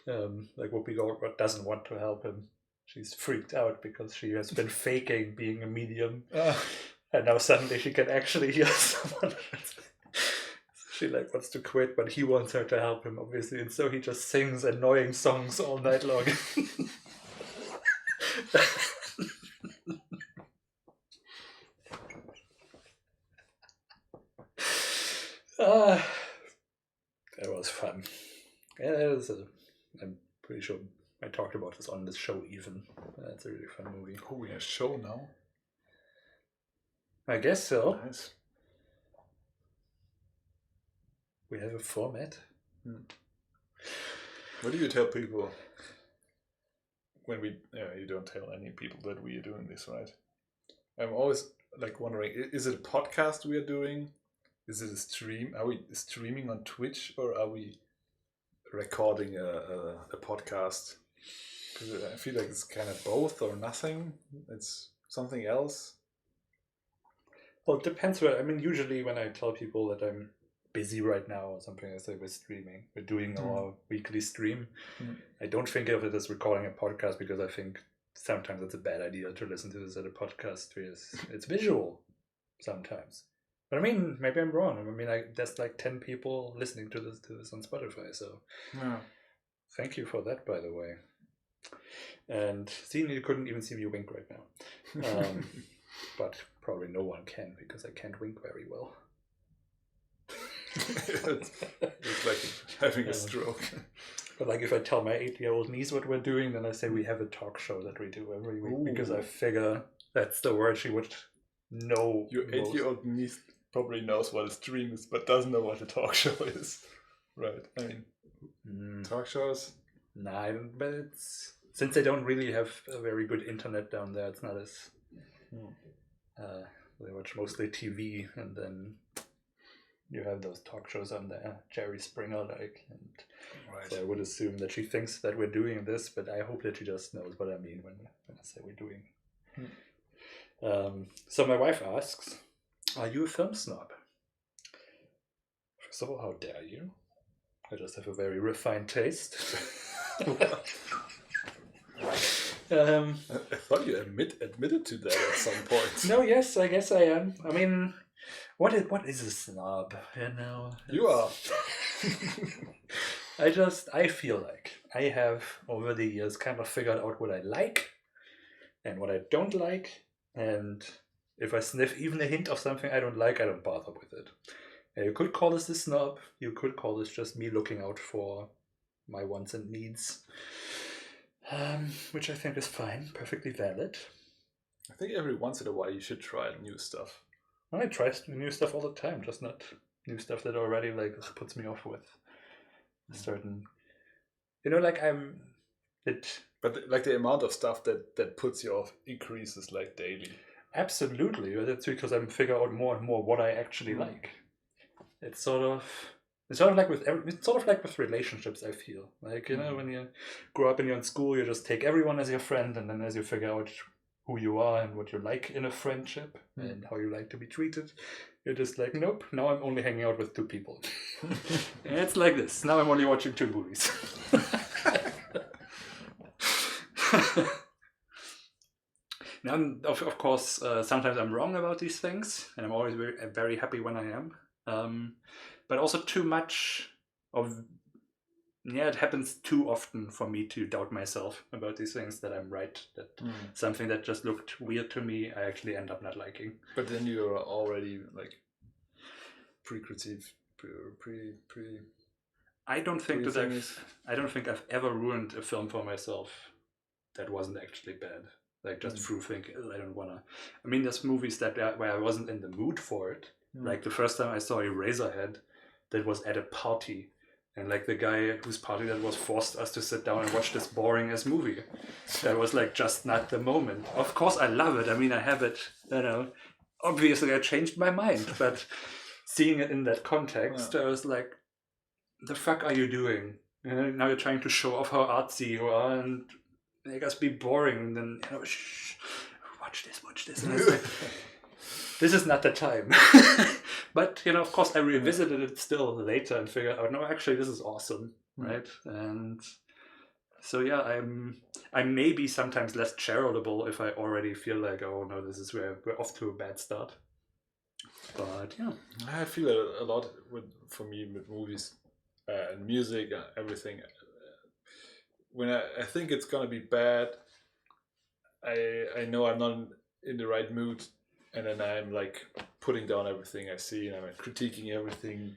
Speaker 1: like Whoopi Goldberg doesn't want to help him. She's freaked out because she has been faking being a medium, and now suddenly she can actually hear someone. She like wants to quit, but he wants her to help him, obviously, and so he just sings annoying songs all night long. That was fun. Yeah, I'm pretty sure I talked about this on this show even. That's a really fun movie.
Speaker 2: Oh, we have a show now?
Speaker 1: I guess so.
Speaker 2: Nice.
Speaker 1: We have a format.
Speaker 2: What do you tell people when you don't tell any people that we are doing this, right? I'm always like wondering, is it a podcast we are doing? Is it a stream? Are we streaming on Twitch or are we recording a podcast? Because I feel like it's kind of both or nothing. It's something else.
Speaker 1: Well, it depends. Usually when I tell people that I'm busy right now or something, I say we're streaming. We're doing our weekly stream. I don't think of it as recording a podcast because I think sometimes it's a bad idea to listen to this at a podcast because it's visual sometimes. But maybe I'm wrong. There's like 10 people listening to this on Spotify. So thank you for that, by the way. And seeing you couldn't even see me wink right now. But probably no one can because I can't wink very well.
Speaker 2: It's like having a stroke.
Speaker 1: But like if I tell my 8-year-old niece what we're doing, then I say we have a talk show that we do every week because I figure that's the word she would know.
Speaker 2: Your 8-year-old niece probably knows what a stream is, but doesn't know what a talk show is. Right. I mean, talk shows?
Speaker 1: Nah, but it's... Since they don't really have a very good internet down there, it's not as... they watch mostly TV, and then you have those talk shows on there, Jerry Springer, like, and
Speaker 2: right.
Speaker 1: So I would assume that she thinks that we're doing this, but I hope that she just knows what I mean when I say we're doing. So my wife asks, are you a film snob? First of all, how dare you? I just have a very refined taste.
Speaker 2: I thought you admitted to that at some point.
Speaker 1: No, yes, I guess I am. I mean, what is a snob? You know,
Speaker 2: you are.
Speaker 1: I feel like I have over the years kind of figured out what I like and what I don't like, and if I sniff even a hint of something I don't like, I don't bother with it. You could call this a snob. You could call this just me looking out for my wants and needs. Which I think is fine, perfectly valid.
Speaker 2: I think every once in a while you should try new stuff.
Speaker 1: I try new stuff all the time, just not new stuff that already like puts me off with a certain, like
Speaker 2: But like the amount of stuff that puts you off increases like daily.
Speaker 1: Absolutely, that's because I'm figuring out more and more what I actually like. It's sort of like with relationships. I feel like when you grow up and you're in school, you just take everyone as your friend, and then as you figure out who you are and what you like in a friendship and how you like to be treated, you're just like, nope. Now I'm only hanging out with 2 people. And it's like this. Now I'm only watching 2 movies. Now, of course, sometimes I'm wrong about these things, and I'm always very, very happy when I am. But also too much of, it happens too often for me to doubt myself about these things that I'm right, that something that just looked weird to me, I actually end up not liking.
Speaker 2: But then you're already like
Speaker 1: I don't think I've ever ruined a film for myself that wasn't actually bad. Like just through thinking, I don't wanna. I mean, there's movies where I wasn't in the mood for it. Like the first time I saw Eraserhead, that was at a party, and like the guy whose party that was forced us to sit down and watch this boring ass movie. That was like just not the moment. Of course, I love it. I mean, I have it. Obviously, I changed my mind, but seeing it in that context, I was like, "The fuck are you doing? Now you're trying to show off how artsy you are and make us be boring, and then shh, watch this." And I was like, this is not the time. But of course I revisited it still later and figured out, no, actually this is awesome, right? And so yeah, I'm maybe sometimes less charitable if I already feel like, oh no, this is where we're off to a bad start. But yeah,
Speaker 2: I feel a lot for me with movies and music and everything. When I think it's gonna be bad, I know I'm not in the right mood, and then I'm like putting down everything I see, and I'm critiquing everything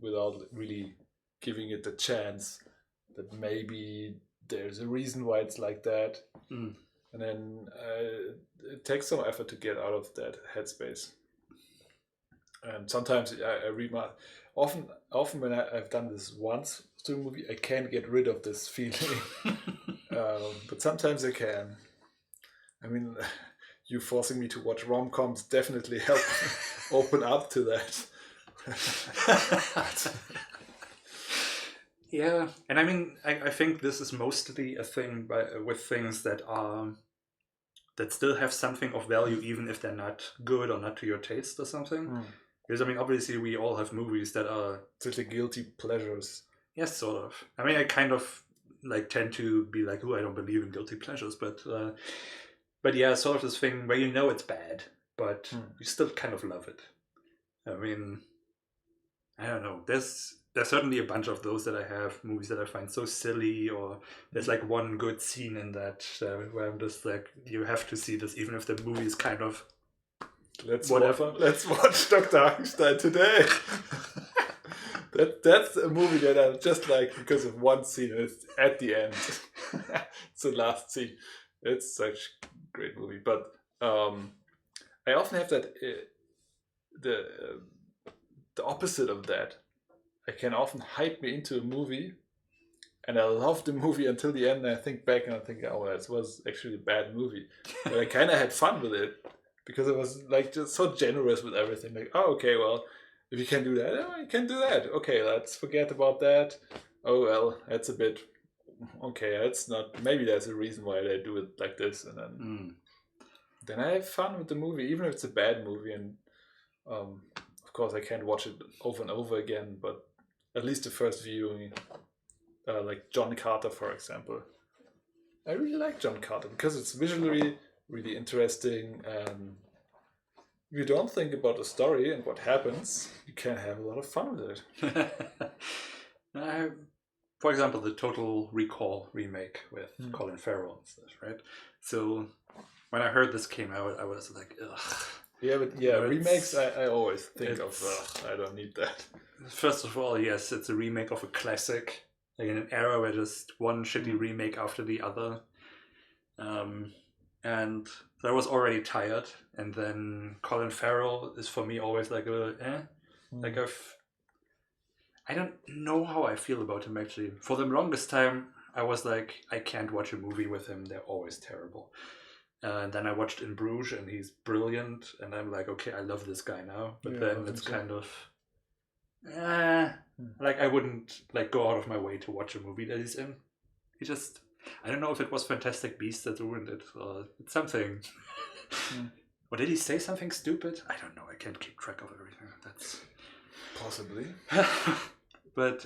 Speaker 2: without really giving it the chance that maybe there's a reason why it's like that. And then it takes some effort to get out of that headspace. And sometimes I read often when I've done this once through a movie, I can't get rid of this feeling. But sometimes I can. I mean, you forcing me to watch rom-coms definitely help open up to that.
Speaker 1: Yeah, and I mean, I think this is mostly a thing with things that still have something of value, even if they're not good or not to your taste or something. Because I mean, obviously, we all have movies that are
Speaker 2: totally guilty pleasures.
Speaker 1: Yes, sort of. I mean, I kind of like tend to be like, oh, I don't believe in guilty pleasures, but yeah, sort of this thing where it's bad, but you still kind of love it. I mean, I don't know. There's certainly a bunch of those that I have, movies that I find so silly, or there's like one good scene in that where I'm just like, you have to see this, even if the movie is kind of
Speaker 2: whatever. Let's watch Dr. Einstein today. That's a movie that I just like because of one scene. It's at the end. It's the last scene. It's such a great movie. But I often have that the opposite of that. I can often hype me into a movie, and I love the movie until the end. And I think back and I think, oh, that was actually a bad movie. But I kind of had fun with it because it was like just so generous with everything. Like, oh, okay, well, if you can do that, oh, you can do that. Okay, let's forget about that. Oh well, that's a bit okay. That's not. Maybe there's a reason why they do it like this, and then I have fun with the movie, even if it's a bad movie. And of course, I can't watch it over and over again, but at least the first viewing, like John Carter, for example, I really like John Carter because it's visually really interesting. If you don't think about the story and what happens, you can have a lot of fun with it.
Speaker 1: For example, the Total Recall remake with Colin Farrell and stuff, right? So when I heard this came out, I was like, ugh.
Speaker 2: Yeah, but yeah, remakes, I always think of, I don't need that.
Speaker 1: First of all, yes, it's a remake of a classic, like in an era where just one shitty remake after the other. And I was already tired, and then Colin Farrell is for me always like like I don't know how I feel about him actually. For the longest time, I was like, I can't watch a movie with him; they're always terrible. And then I watched In Bruges, and he's brilliant, and I'm like, okay, I love this guy now. But then it's kind of, like I wouldn't like go out of my way to watch a movie that he's in. He just. I don't know if it was Fantastic Beasts that ruined it or it's something. Or did he say something stupid? I don't know. I can't keep track of everything. That's
Speaker 2: possibly.
Speaker 1: But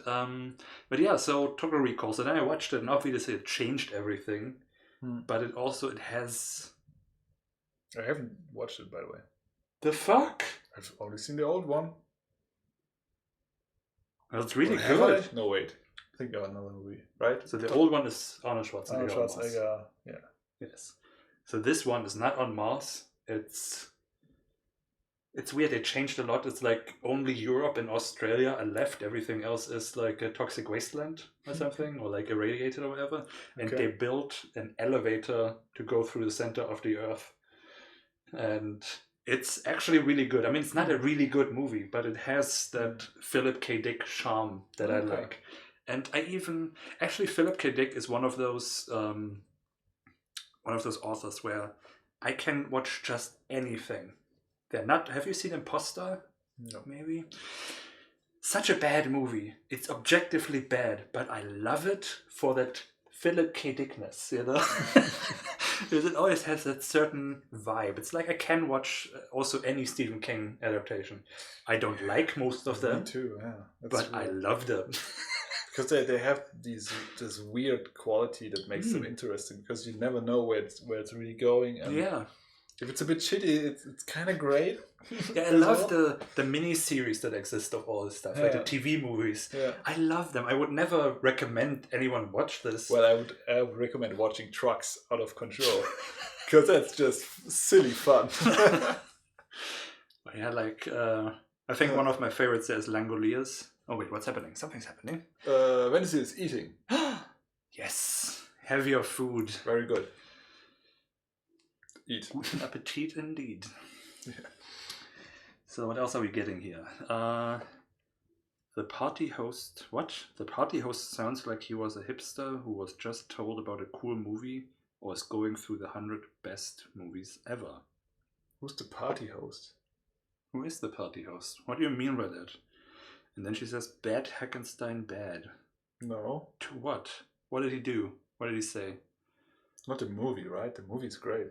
Speaker 1: yeah. So Total Recall. So then I watched it, and obviously it changed everything. But it has.
Speaker 2: I haven't watched it, by the way.
Speaker 1: The fuck?
Speaker 2: I've only seen the old one.
Speaker 1: Well, it's really good.
Speaker 2: No, wait. I think of another movie, right?
Speaker 1: So the old one is Arnold Schwarzenegger.
Speaker 2: Arnold Schwarzenegger, yeah.
Speaker 1: Yes. So this one is not on Mars. It's weird. They changed a lot. It's like only Europe and Australia are left. Everything else is like a toxic wasteland or something, or like irradiated or whatever. And they built an elevator to go through the center of the Earth. And it's actually really good. I mean, it's not a really good movie, but it has that Philip K. Dick charm that I like. And actually Philip K. Dick is one of those authors where I can watch just anything. Have you seen Imposter?
Speaker 2: No.
Speaker 1: Maybe? Such a bad movie. It's objectively bad, but I love it for that Philip K. Dickness, you know? Because it always has that certain vibe. It's like I can watch also any Stephen King adaptation. I don't like most of them.
Speaker 2: Me too, yeah.
Speaker 1: But I love them.
Speaker 2: Because they have this weird quality that makes them interesting, because you never know where it's really going. And if it's a bit shitty, it's kind of great.
Speaker 1: Yeah, I love the mini series that exist of all this stuff, like the TV movies. Yeah. I love them. I would never recommend anyone watch this.
Speaker 2: Well, I would recommend watching Trucks Out of Control, because that's just silly fun.
Speaker 1: Yeah, like I think one of my favorites there is Langoliers. Oh wait, what's happening? Something's happening.
Speaker 2: Wednesday is eating.
Speaker 1: Yes, have your food.
Speaker 2: Very good. Eat.
Speaker 1: Good appetit indeed.
Speaker 2: Yeah.
Speaker 1: So what else are we getting here? The party host. What? The party host sounds like he was a hipster who was just told about a cool movie or is going through the 100 best movies ever.
Speaker 2: Who's the party host?
Speaker 1: Who is the party host? What do you mean by that? And then she says, bad Hackenstein bad.
Speaker 2: No.
Speaker 1: To what? What did he do? What did he say?
Speaker 2: Not the movie, right? The movie's great.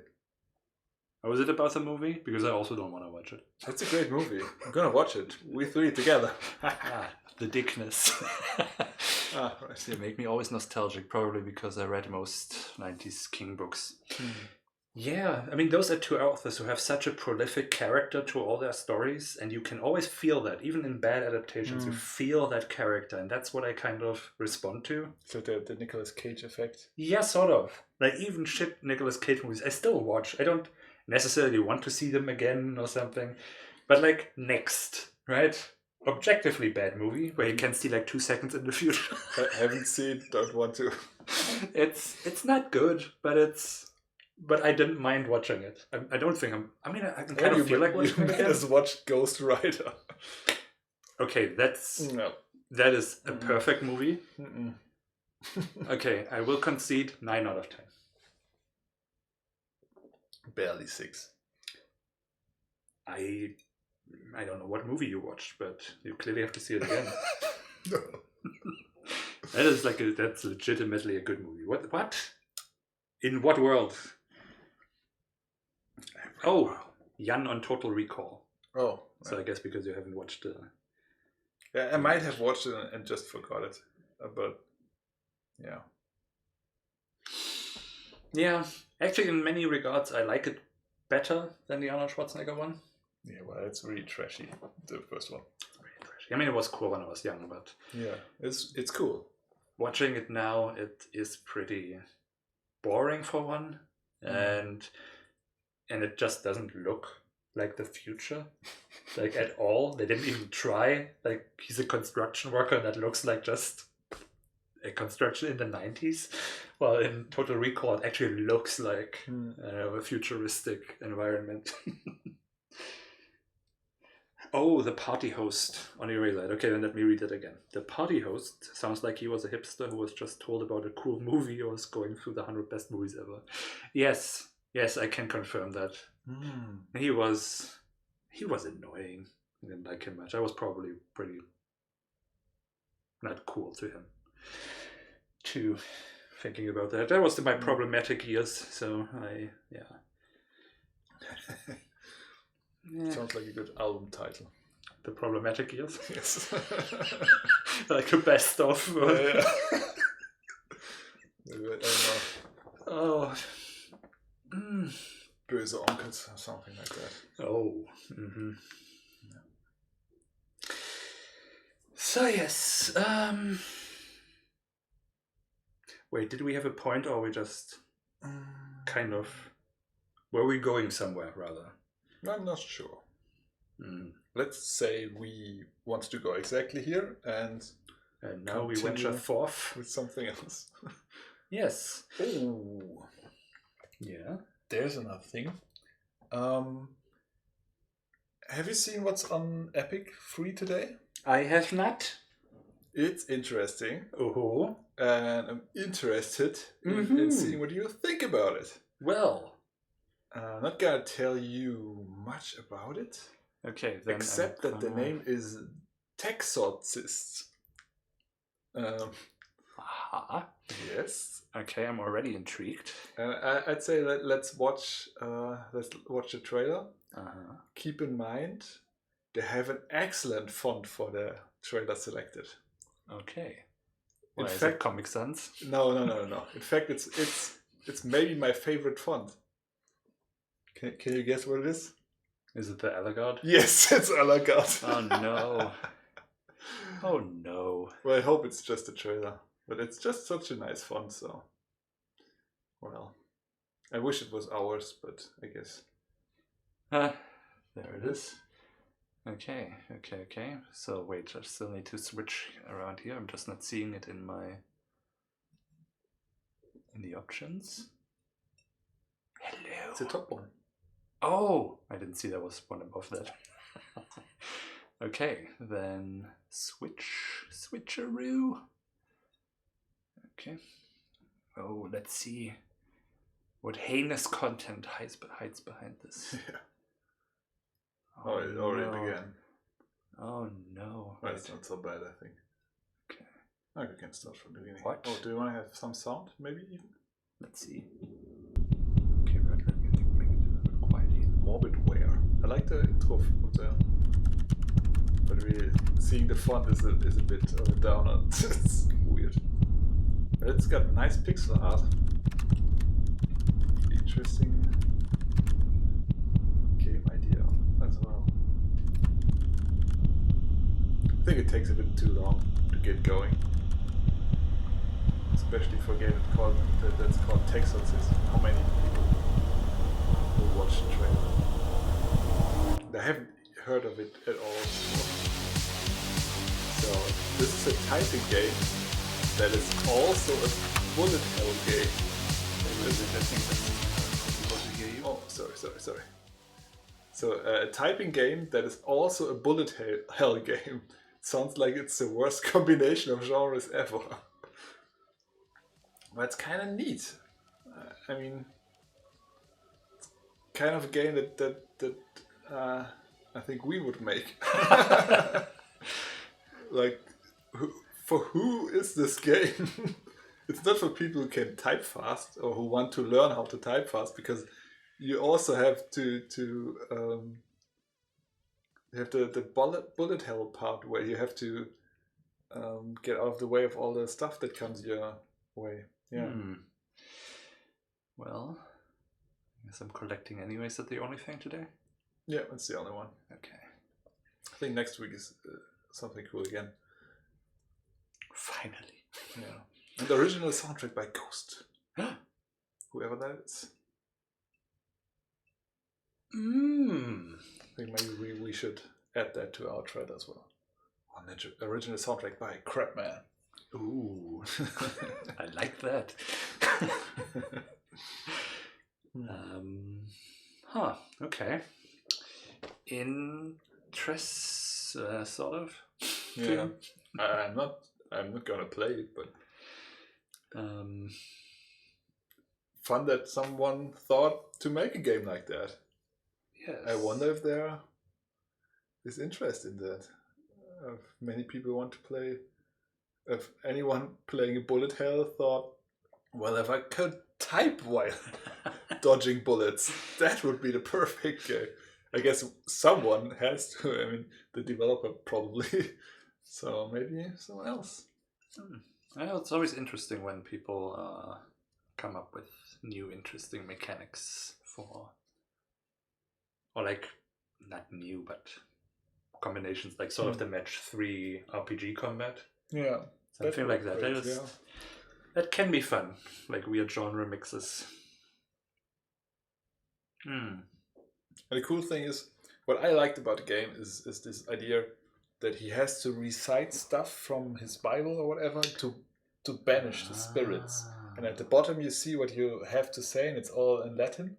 Speaker 1: Oh, is it about the movie? Because I also don't want to watch it.
Speaker 2: It's a great movie. I'm going to watch it. We three together.
Speaker 1: The dickness.
Speaker 2: Right.
Speaker 1: They make me always nostalgic, probably because I read most 90s King books. Yeah, I mean, those are two authors who have such a prolific character to all their stories, and you can always feel that. Even in bad adaptations, you feel that character, and that's what I kind of respond to.
Speaker 2: So the Nicolas Cage effect?
Speaker 1: Yeah, sort of. Like, even shit Nicolas Cage movies, I still watch. I don't necessarily want to see them again or something, but like, next, right? objectively bad movie where you can see like 2 seconds in the future.
Speaker 2: I haven't seen, don't want to.
Speaker 1: It's not good, but I didn't mind watching it. I don't think I can kind of feel like watching it again.
Speaker 2: Just watch Ghost Rider.
Speaker 1: Okay, that is a perfect movie. Okay, I will concede 9 out of 10.
Speaker 2: Barely 6.
Speaker 1: I don't know what movie you watched, but you clearly have to see it again.
Speaker 2: No.
Speaker 1: That's legitimately a good movie. What? In what world? Oh, Jan on Total Recall.
Speaker 2: Oh.
Speaker 1: So I guess because you haven't watched
Speaker 2: Yeah, I might have watched it and just forgot it. But yeah.
Speaker 1: Yeah, actually in many regards I like it better than the Arnold Schwarzenegger one.
Speaker 2: Yeah, well, it's really trashy, the first one.
Speaker 1: Really trashy. I mean, it was cool when I was young, but
Speaker 2: yeah, it's cool.
Speaker 1: Watching it now, it is pretty boring for one, and it just doesn't look like the future, like at all. They didn't even try. Like he's a construction worker that looks like just a construction in the 90s. Well, in Total Recall, it actually looks like a futuristic environment. Oh, the party host on Eraserhead. Okay, then let me read it again. The party host sounds like he was a hipster who was just told about a cool movie or was going through the 100 best movies ever. Yes, I can confirm that. He was annoying. I didn't like him much. I was probably pretty not cool to him. Too thinking about that. That was my problematic years, so yeah.
Speaker 2: Sounds like a good album title.
Speaker 1: The Problematic Years?
Speaker 2: Yes.
Speaker 1: Like a best of.
Speaker 2: Yeah. Maybe, I don't know.
Speaker 1: Oh.
Speaker 2: Böse Onkels or something like that.
Speaker 1: Oh. Mm-hmm. Yeah. So yes. Wait, did we have a point or we just kind of... Were we going somewhere, rather?
Speaker 2: I'm not sure. Let's say we want to go exactly here and
Speaker 1: now we venture forth
Speaker 2: with something else.
Speaker 1: Yes.
Speaker 2: Oh.
Speaker 1: Yeah.
Speaker 2: There's another thing. Have you seen what's on Epic free today?
Speaker 1: I have not.
Speaker 2: It's interesting.
Speaker 1: Oh.
Speaker 2: And I'm interested in seeing what you think about it.
Speaker 1: Well.
Speaker 2: I'm not gonna tell you much about it.
Speaker 1: Okay, then
Speaker 2: except that the name is Texorcist. Yes.
Speaker 1: Okay, I'm already intrigued.
Speaker 2: I'd say let's watch the trailer. Keep in mind, they have an excellent font for the trailer selected.
Speaker 1: Okay.
Speaker 2: In
Speaker 1: fact,
Speaker 2: fact,
Speaker 1: Comic Sans.
Speaker 2: No. In fact, it's maybe my favorite font. Can you guess what it is?
Speaker 1: Is it the Elegard?
Speaker 2: Yes, it's Elegard.
Speaker 1: Oh no. Oh no.
Speaker 2: Well, I hope it's just a trailer. But it's just such a nice font, so... Well, I wish it was ours, but I guess...
Speaker 1: There it is. Okay. So wait, I still need to switch around here. I'm just not seeing it in the options. Hello.
Speaker 2: It's the top one.
Speaker 1: Oh, I didn't see there was one above that. Okay, then switcheroo. Okay. Oh, let's see what heinous content hides behind this.
Speaker 2: Yeah. Oh, it already began.
Speaker 1: Oh no.
Speaker 2: Well, it's not so bad, I think.
Speaker 1: Okay.
Speaker 2: Oh, you can start from the beginning.
Speaker 1: What?
Speaker 2: Oh, do you want to have some sound, maybe even?
Speaker 1: Let's see. Okay, right, let me make it a little bit quiet here.
Speaker 2: Morbid Wear. I like the intro of the... But really, seeing the font is a bit of a downer. It's weird. But it's got nice pixel art. Interesting game idea as well. I think it takes a bit too long to get going. Especially for a game that's called Texorcist. How many people will watch the trailer? I haven't heard of it at all. So this is a typing game that is also a bullet hell game. Oh, sorry. So a typing game that is also a bullet hell game. Sounds like it's the worst combination of genres ever. But it's kind of neat. I mean, kind of a game that I think we would make. Like, for who is this game? It's not for people who can type fast or who want to learn how to type fast, because you also have to you have the bullet hell part where you have to get out of the way of all the stuff that comes your way. Yeah.
Speaker 1: Well, I guess I'm collecting anyway. Is that the only thing today?
Speaker 2: Yeah, that's the only one.
Speaker 1: Okay.
Speaker 2: I think next week is something cool again.
Speaker 1: Finally.
Speaker 2: Yeah. And the original soundtrack by Ghost. Whoever that is. I think maybe we should add that to our thread as well. On the original soundtrack by Crapman.
Speaker 1: Ooh. I like that. Okay. Interest, sort of.
Speaker 2: Yeah. I'm not gonna play it, but fun that someone thought to make a game like that.
Speaker 1: Yes.
Speaker 2: I wonder if there is interest in that. If many people want to play. If anyone playing a bullet hell thought, well, if I could type while dodging bullets, that would be the perfect game. I guess someone has to. I mean, the developer probably. So maybe someone else.
Speaker 1: I know it's always interesting when people come up with new interesting mechanics for, or like, not new, but combinations, like sort of the match 3 RPG combat.
Speaker 2: Yeah.
Speaker 1: Something like that. That can be fun, like weird genre mixes.
Speaker 2: And the cool thing is, what I liked about the game is this idea that he has to recite stuff from his Bible or whatever to banish the spirits. And at the bottom you see what you have to say, and it's all in Latin.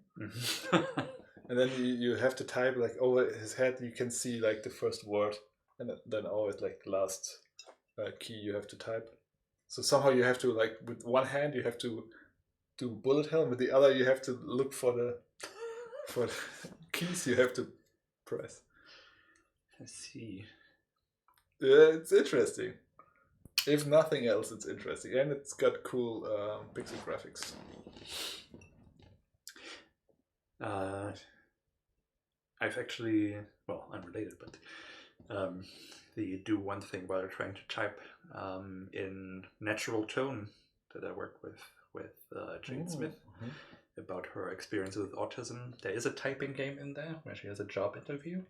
Speaker 2: And then you have to type, like, over his head you can see like the first word, and then always like the last key you have to type. So somehow you have to, like, with one hand you have to do bullet hell, and with the other you have to look for the keys you have to press.
Speaker 1: I see.
Speaker 2: It's interesting. If nothing else, it's interesting, and it's got cool pixel graphics.
Speaker 1: I've actually, well, unrelated, but they do one thing while trying to type in natural tone that I work with Jane Smith about her experience with autism. There is a typing game in there where she has a job interview.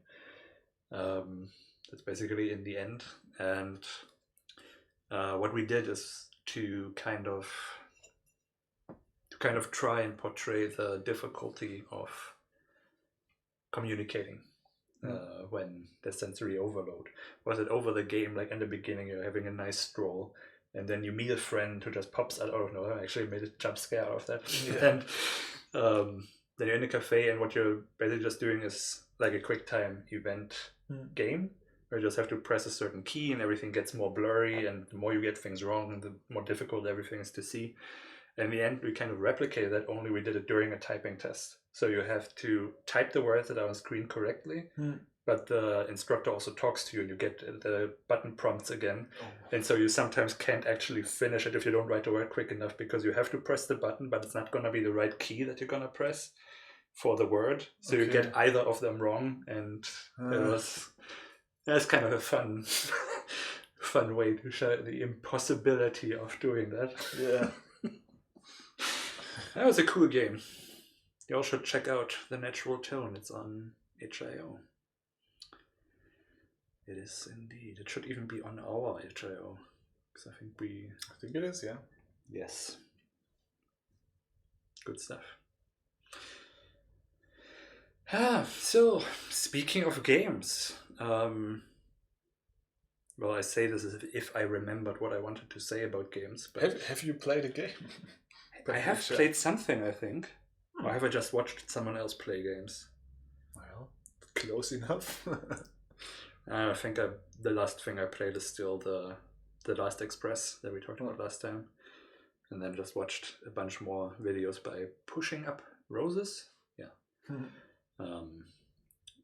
Speaker 1: That's basically in the end, and what we did is to kind of try and portray the difficulty of communicating when there's sensory overload. Was it over the game, like in the beginning you're having a nice stroll, and then you meet a friend who just pops out of nowhere. I actually made a jump scare out of that. And then you're in a cafe, and what you're basically just doing is like a quick time event game, where you just have to press a certain key and everything gets more blurry, and the more you get things wrong, the more difficult everything is to see. In the end, we kind of replicated that, only we did it during a typing test. So you have to type the words that are on screen correctly, but the instructor also talks to you, and you get the button prompts again. And so you sometimes can't actually finish it if you don't write the word quick enough, because you have to press the button, but it's not going to be the right key that you're going to press for the word. So you get either of them wrong, and that's kind of a fun way to show the impossibility of doing that.
Speaker 2: Yeah.
Speaker 1: That was a cool game. You all should check out The Natural Tone. It's on itch.io. It is indeed. It should even be on our itch.io, because I think
Speaker 2: it is, yeah.
Speaker 1: Yes. Good stuff. So speaking of games, Well, I say this as if I remembered what I wanted to say about games, but
Speaker 2: Have you played a game?
Speaker 1: I have played something, I think. Or have I just watched someone else play games?
Speaker 2: Well, close enough.
Speaker 1: I think the last thing I played is still the Last Express that we talked about last time. And then just watched a bunch more videos by Pushing Up Roses. Yeah.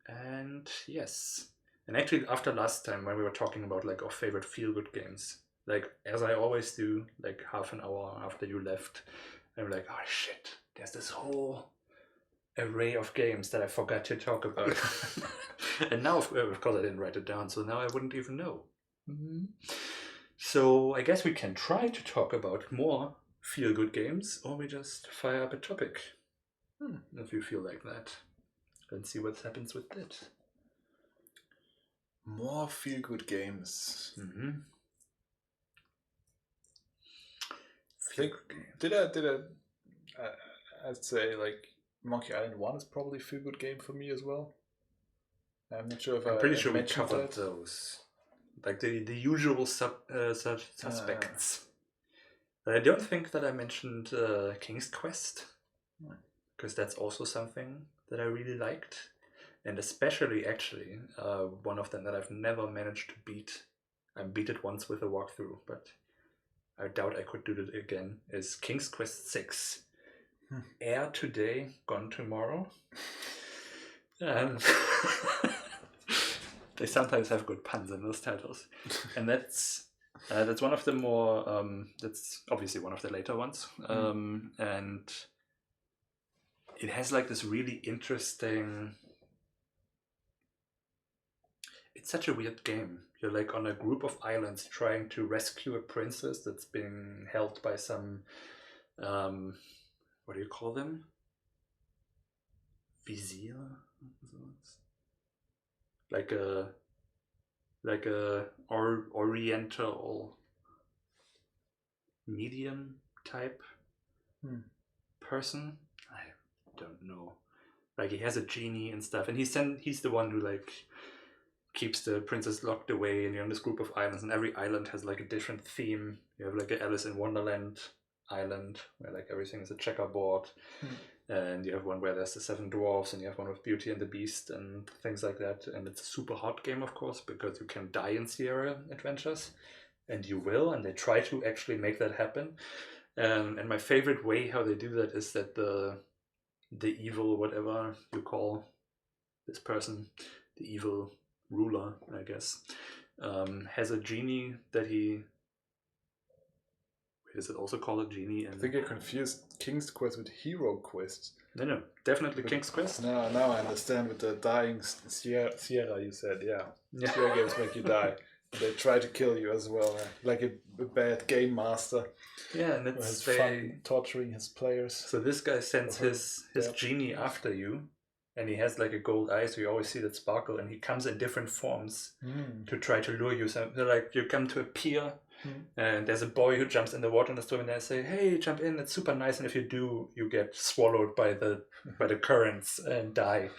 Speaker 1: And yes. And actually, after last time when we were talking about like our favorite feel-good games, like as I always do, like half an hour after you left, I'm like, oh shit, there's this whole array of games that I forgot to talk about. And now, of course, I didn't write it down, so now I wouldn't even know. Mm-hmm. So I guess we can try to talk about more feel-good games, or we just fire up a topic. If you feel like that. And see what happens with that.
Speaker 2: More feel-good games.
Speaker 1: Mm-hmm.
Speaker 2: I'd say like Monkey Island 1 is probably a feel-good game for me as well. I'm not sure if
Speaker 1: I'm pretty sure we covered those. Like the usual suspects. I don't think that I mentioned King's Quest. Because that's also something that I really liked. And especially, actually, one of them that I've never managed to beat. I beat it once with a walkthrough, but I doubt I could do it again, is King's Quest 6. Air today, gone tomorrow. They sometimes have good puns in those titles. And that's one of the more, that's obviously one of the later ones. And it has like this really interesting... It's such a weird game. You're like on a group of islands trying to rescue a princess that's being held by some... what do you call them? Vizier? Like a oriental medium type person. I don't know. Like he has a genie and stuff, and he's the one who like keeps the princess locked away, and you're on this group of islands, and every island has like a different theme. You have like a Alice in Wonderland island where like everything is a checkerboard, and you have one where there's the 7 dwarfs, and you have one with Beauty and the Beast and things like that. And it's a super hard game, of course, because you can die in Sierra adventures, and you will, and they try to actually make that happen. And my favorite way how they do that is that the evil, whatever you call this person, the evil ruler, I guess, has a genie that he... Is it also called a genie?
Speaker 2: I think I confused King's Quest with Hero Quest.
Speaker 1: No, definitely King's Quest.
Speaker 2: Now I understand with the dying Sierra you said, yeah. Sierra games make you die. They try to kill you as well, like a bad game master.
Speaker 1: Yeah, and it's
Speaker 2: fun torturing his players.
Speaker 1: So this guy sends his genie after you, and he has like a gold eye, so you always see that sparkle, and he comes in different forms to try to lure you. So like you come to a pier, and there's a boy who jumps in the water in the storm, and they say, "Hey, jump in! It's super nice." And if you do, you get swallowed by the currents and die.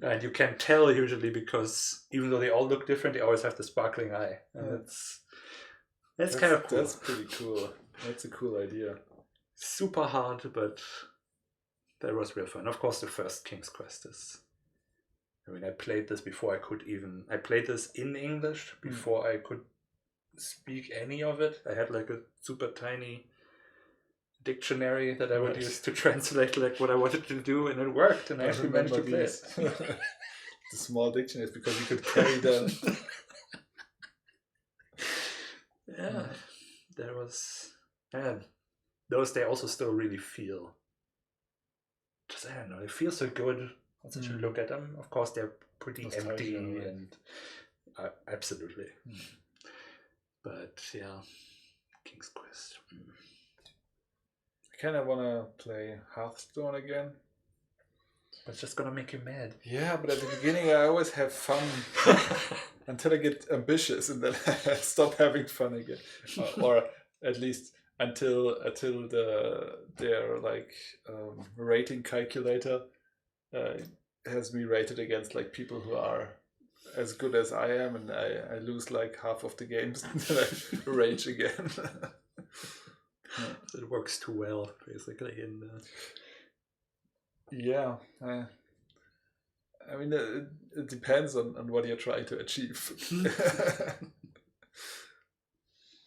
Speaker 1: And you can tell usually because even though they all look different, they always have the sparkling eye, and that's kind of cool.
Speaker 2: That's pretty cool. That's a cool idea.
Speaker 1: Super hard, but that was real fun. Of course, the first King's Quest is... I mean, I played this before I could even... I played this in English before I could speak any of it. I had like a super tiny dictionary that I would use to translate like what I wanted to do, and it worked, and I actually managed to play it.
Speaker 2: The small dictionaries, because you could carry them.
Speaker 1: Yeah, there was... Yeah, those they also still really feel... Just, I don't know, they feel so good once you look at them. Of course, they're pretty empty, and absolutely. But yeah, King's Quest.
Speaker 2: I kind of want to play Hearthstone again.
Speaker 1: It's just gonna make you mad.
Speaker 2: Yeah, but at the beginning I always have fun until I get ambitious, and then I stop having fun again, or at least until their like rating calculator has me rated against like people who are as good as I am, and I lose like half of the games, and then I rage again.
Speaker 1: It works too well, basically.
Speaker 2: Yeah. I mean, it depends on what you're trying to achieve.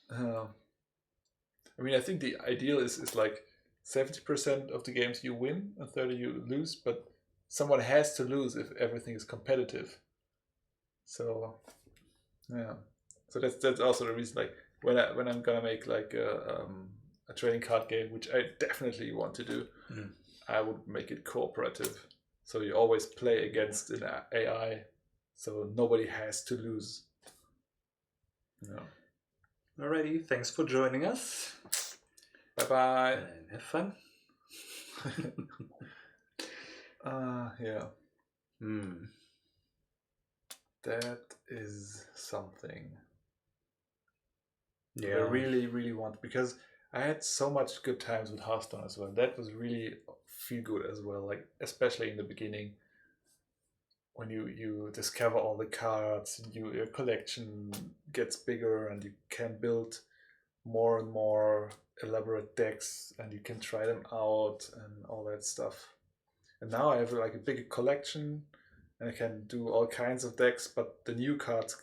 Speaker 2: I mean, I think the ideal is like 70% of the games you win and 30 you lose, but someone has to lose if everything is competitive. So, yeah. So that's also the reason. Like when I'm gonna make like a trading card game, which I definitely want to do, I would make it cooperative. So you always play against an AI, so nobody has to lose. Yeah.
Speaker 1: Alrighty, thanks for joining us.
Speaker 2: Bye-bye.
Speaker 1: And have fun.
Speaker 2: Yeah. That is something.
Speaker 1: Yeah.
Speaker 2: I really, really want, because I had so much good times with Hearthstone as well. That was really feel good as well. Like especially in the beginning, when you discover all the cards, and your collection gets bigger, and you can build more and more elaborate decks, and you can try them out and all that stuff. And now I have like a bigger collection, and I can do all kinds of decks, but the new cards,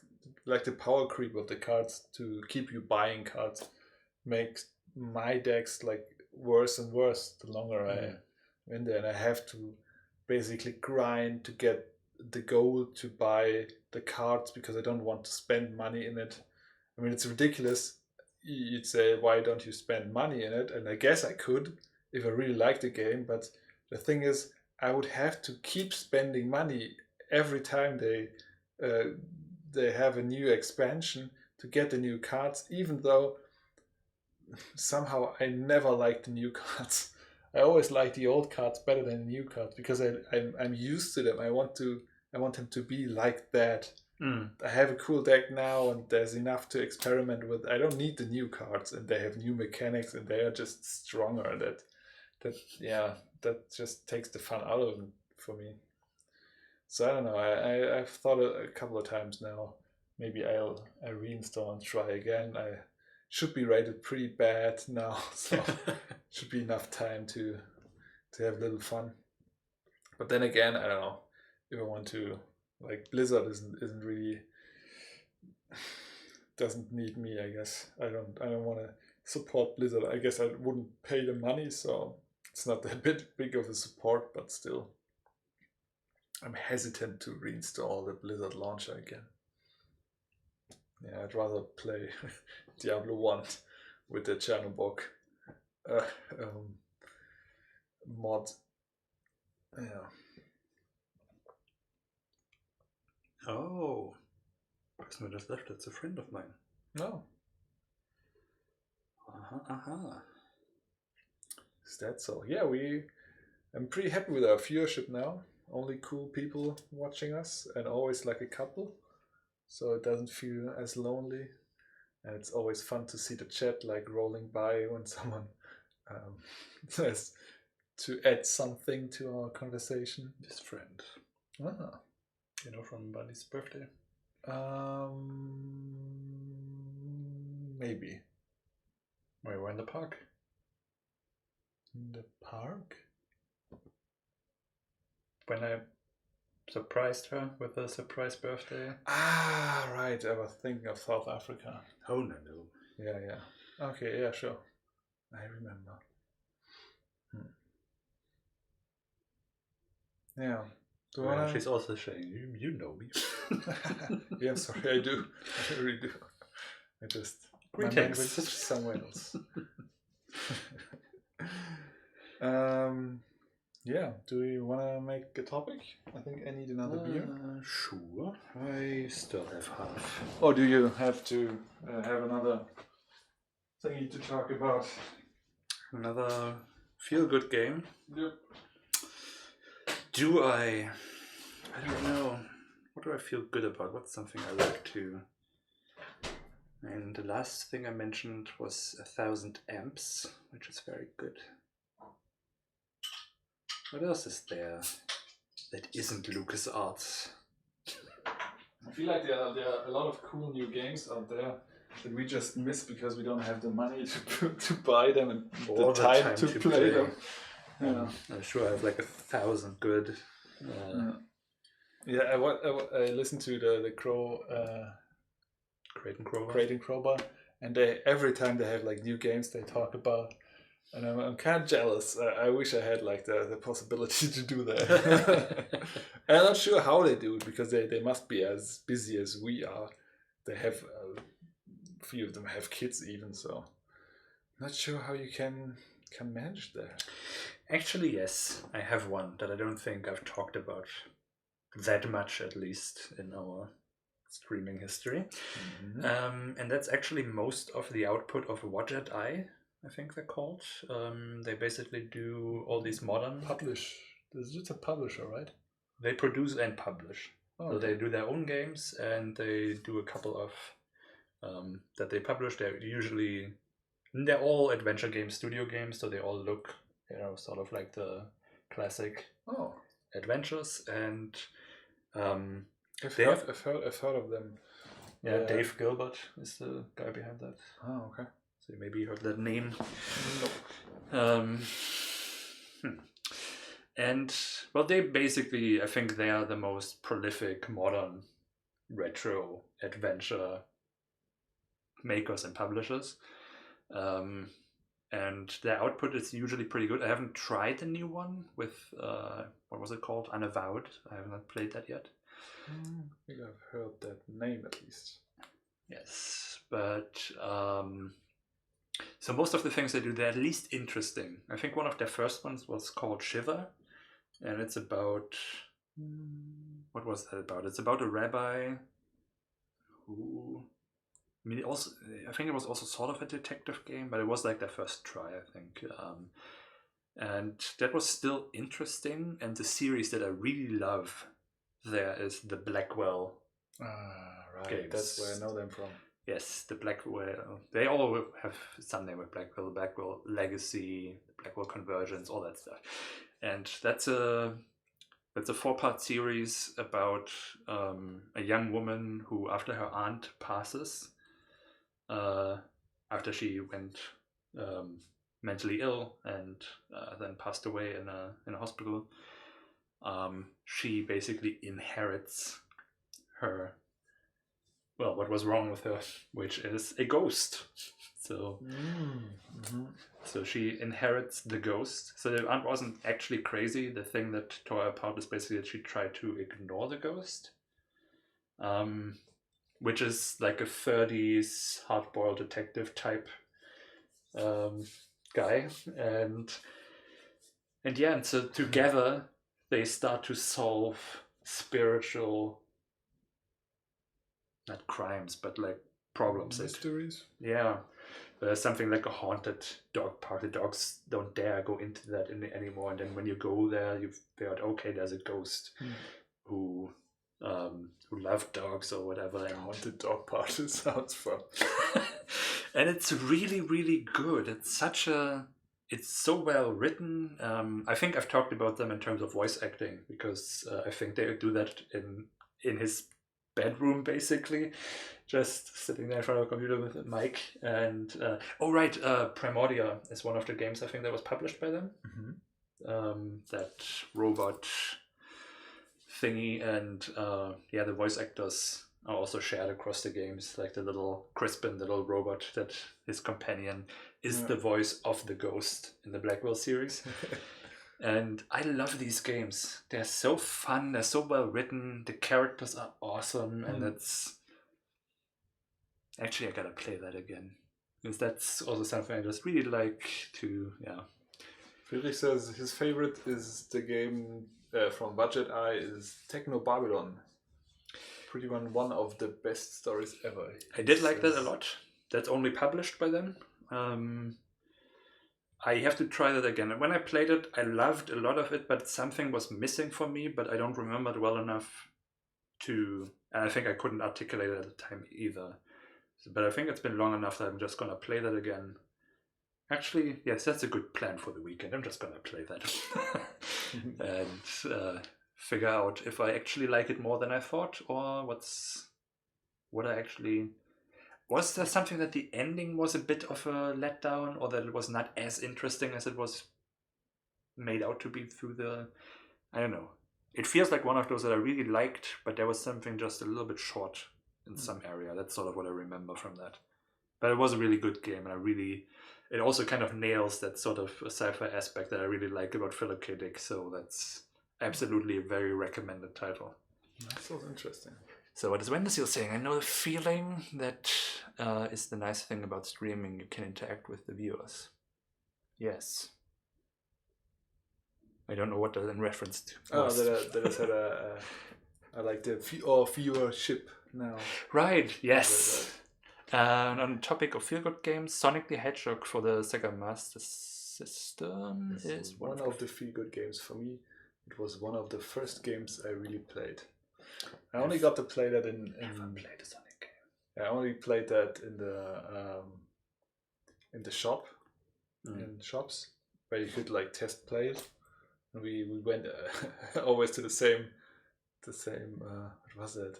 Speaker 2: like the power creep of the cards to keep you buying cards, makes my decks like worse and worse the longer I'm in there, and I have to basically grind to get the gold to buy the cards because I don't want to spend money in it. I mean, it's ridiculous. You'd say, why don't you spend money in it? And I guess I could if I really liked the game, but the thing is, I would have to keep spending money every time they have a new expansion to get the new cards, even though somehow I never liked the new cards. I always like the old cards better than the new cards because I'm used to them. I want them to be like that. I have a cool deck now, and there's enough to experiment with. I don't need the new cards, and they have new mechanics, and they are just stronger. That just takes the fun out of it for me. So I don't know. I've thought a couple of times now. Maybe I reinstall and try again. I should be rated pretty bad now, so should be enough time to have a little fun. But then again, I don't know if I want to. Like Blizzard isn't really doesn't need me. I guess I don't want to support Blizzard. I guess I wouldn't pay the money, so it's not that big of a support. But still, I'm hesitant to reinstall the Blizzard launcher again. Yeah, I'd rather play Diablo 1 with the Chernobog mod. Yeah.
Speaker 1: Oh, person who just left, it's a friend of mine.
Speaker 2: No.
Speaker 1: Uh-huh.
Speaker 2: Is that so? Yeah, I'm pretty happy with our viewership now. Only cool people watching us, and always like a couple. So it doesn't feel as lonely. And it's always fun to see the chat like rolling by when someone says to add something to our conversation.
Speaker 1: This friend.
Speaker 2: Ah.
Speaker 1: You know, from Buddy's birthday?
Speaker 2: Maybe.
Speaker 1: We were in the park.
Speaker 2: In the park?
Speaker 1: When I surprised her with a surprise birthday.
Speaker 2: Ah, right. I was thinking of South Africa.
Speaker 1: Oh, no.
Speaker 2: Yeah. Okay, yeah, sure. I remember. Yeah.
Speaker 1: Well, she's also saying, you know me.
Speaker 2: Yeah, sorry, I do. I really do. I just...
Speaker 1: Greetings.
Speaker 2: My mind went somewhere else. Yeah, do we want to make a topic? I think I need another beer.
Speaker 1: Sure. I still have half.
Speaker 2: Or do you have to have another thingy to talk about?
Speaker 1: Another feel-good game?
Speaker 2: Yep.
Speaker 1: I don't know. What do I feel good about? What's something I like to... And the last thing I mentioned was 1,000 amps, which is very good. What else is there that isn't LucasArts?
Speaker 2: I feel like there are a lot of cool new games out there that we just miss because we don't have the money to buy them and the time to play them.
Speaker 1: Yeah. I'm sure I have like 1,000 good.
Speaker 2: I listened to the Crow Crate and Crowbar, and they every time they have like new games they talk about, and I'm kind of jealous. I wish I had like the possibility to do that. And I'm not sure how they do it because they must be as busy as we are. They have a few of them have kids even, so not sure how you can manage that.
Speaker 1: Actually, yes, I have one that I don't think I've talked about that much, at least in our streaming history. And that's actually most of the output of Wadjet Eye, I think they're called. They basically do all these modern...
Speaker 2: It's a publisher, right?
Speaker 1: They produce and publish. So they do their own games, and they do a couple of that they publish. They're all adventure games, studio games, so they all look, sort of like the classic adventures. And
Speaker 2: I've heard of them.
Speaker 1: Yeah, Dave Gilbert is the guy behind that.
Speaker 2: Oh, okay.
Speaker 1: So maybe you heard that name.
Speaker 2: No.
Speaker 1: And well, they basically, I think they are the most prolific modern retro adventure makers and publishers. And their output is usually pretty good. I haven't tried the new one with, what was it called? Unavowed. I have not played that yet.
Speaker 2: I think I've heard that name at least.
Speaker 1: Yes, but so most of the things they do, they're at least interesting. I think one of their first ones was called Shiver, and it's about, what was that about? It's about a rabbi who, I think it was also sort of a detective game, but it was like their first try, I think. And that was still interesting. And the series that I really love there is the Blackwell games.
Speaker 2: That's where I know them from.
Speaker 1: Yes, the Blackwell. They all have some name with Blackwell. Blackwell Legacy, Blackwell Convergence, all that stuff. And that's a 4-part series about a young woman who, after her aunt passes, after she went mentally ill and then passed away in a hospital, she basically inherits her, well, what was wrong with her, which is a ghost. So so she inherits the ghost. So the aunt wasn't actually crazy. The thing that tore her apart is basically that she tried to ignore the ghost, which is like a 30s hard-boiled detective type guy. And so together they start to solve spiritual, not crimes, but like problems.
Speaker 2: Mysteries?
Speaker 1: Yeah. There's something like a haunted dog park. The dogs don't dare go into that anymore. And then when you go there, you figure out, okay, there's a ghost who loved dogs or whatever. And
Speaker 2: haunted dog park, it sounds fun.
Speaker 1: And it's really, really good. It's so well written. I think I've talked about them in terms of voice acting, because I think they do that in his bedroom, basically, just sitting there in front of a computer with a mic. And Primordia is one of the games I think that was published by them. That robot thingy, and the voice actors are also shared across the games, like the little Crispin, the little robot that his companion is the voice of the ghost in the Blackwell series. And I love these games. They're so fun, they're so well written, the characters are awesome, and that's... Actually, I gotta play that again, because that's also something I just really like to,
Speaker 2: Friedrich says his favorite is the game from Budget Eye is Techno Babylon. Pretty much one of the best stories ever.
Speaker 1: I did like that a lot. That's only published by them. I have to try that again. And when I played it, I loved a lot of it, but something was missing for me, but I don't remember it well enough and I think I couldn't articulate it at the time either. But I think it's been long enough that I'm just going to play that again. Actually, yes, that's a good plan for the weekend. I'm just going to play that. And figure out if I actually like it more than I thought, or what I actually. Was there something that the ending was a bit of a letdown, or that it was not as interesting as it was made out to be through the. I don't know. It feels like one of those that I really liked, but there was something just a little bit short in some area. That's sort of what I remember from that. But it was a really good game, and it also kind of nails that sort of sci-fi aspect that I really like about Philip K. Dick. So that's absolutely a very recommended title.
Speaker 2: That sounds interesting.
Speaker 1: So what is Wendesil saying? I know the feeling that is the nice thing about streaming. You can interact with the viewers. Yes. I don't know what that in reference to.
Speaker 2: That I said I like the viewership now.
Speaker 1: Right, yes. On the topic of feel-good games, Sonic the Hedgehog for the Sega Master System is
Speaker 2: one of the feel-good games for me. It was one of the first games I really played. I only got to play that in
Speaker 1: never played a Sonic game.
Speaker 2: I only played that in the shop, in shops where you could like test play it. And we went always to the same what was it?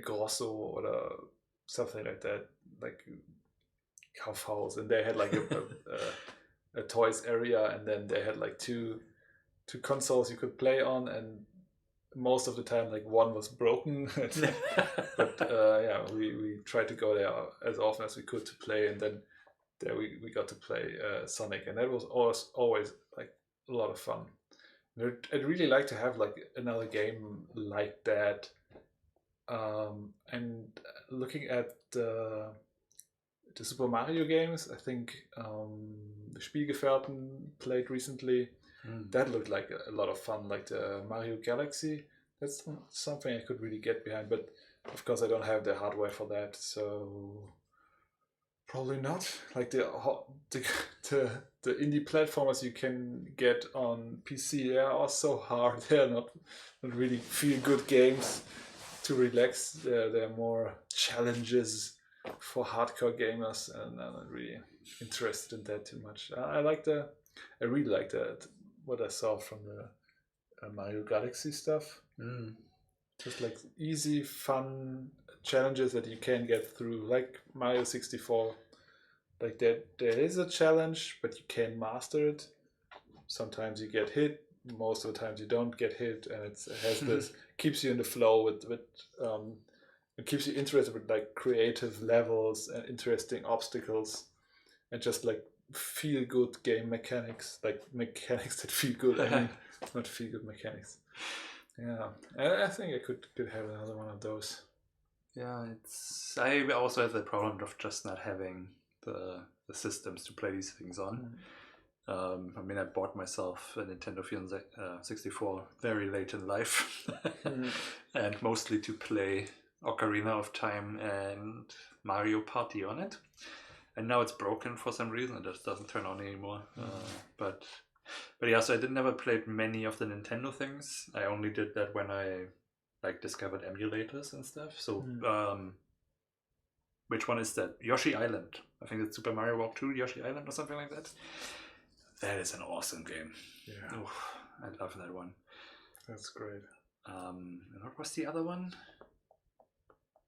Speaker 2: Grosso or something like that, like Kaufhaus, and they had like a toys area, and then they had like two consoles you could play on, and most of the time like one was broken. But we tried to go there as often as we could to play, and then there we got to play Sonic, and that was always like a lot of fun. I'd really like to have like another game like that. And looking at the Super Mario games, I think the Spielgefährten played recently. That looked like a lot of fun, like the Mario Galaxy. That's something I could really get behind, but of course I don't have the hardware for that, so probably not. Like the indie platformers you can get on PC, they are so hard. They're not really feel good games to relax. There are more challenges for hardcore gamers, and I'm not really interested in that too much. I really like that what I saw from the Mario Galaxy stuff. Just like easy, fun challenges that you can get through, like Mario 64. Like there is a challenge, but you can master it. Sometimes you get hit. Most of the times you don't get hit, and it has this keeps you in the flow with it keeps you interested with like creative levels and interesting obstacles, and just like feel good game mechanics, like mechanics that feel good. I mean, not feel good mechanics. Yeah, I think I could have another one of those.
Speaker 1: Yeah, I also have the problem of just not having the systems to play these things on. I mean, I bought myself a Nintendo 64 very late in life, and mostly to play Ocarina of Time and Mario Party on it. And now it's broken for some reason. It just doesn't turn on anymore. But yeah, so I never played many of the Nintendo things. I only did that when I like discovered emulators and stuff. So which one is that? Yoshi Island. I think it's Super Mario World 2 Yoshi Island or something like that. That is an awesome game.
Speaker 2: Yeah.
Speaker 1: Oof, I love that one.
Speaker 2: That's great.
Speaker 1: And what was the other one?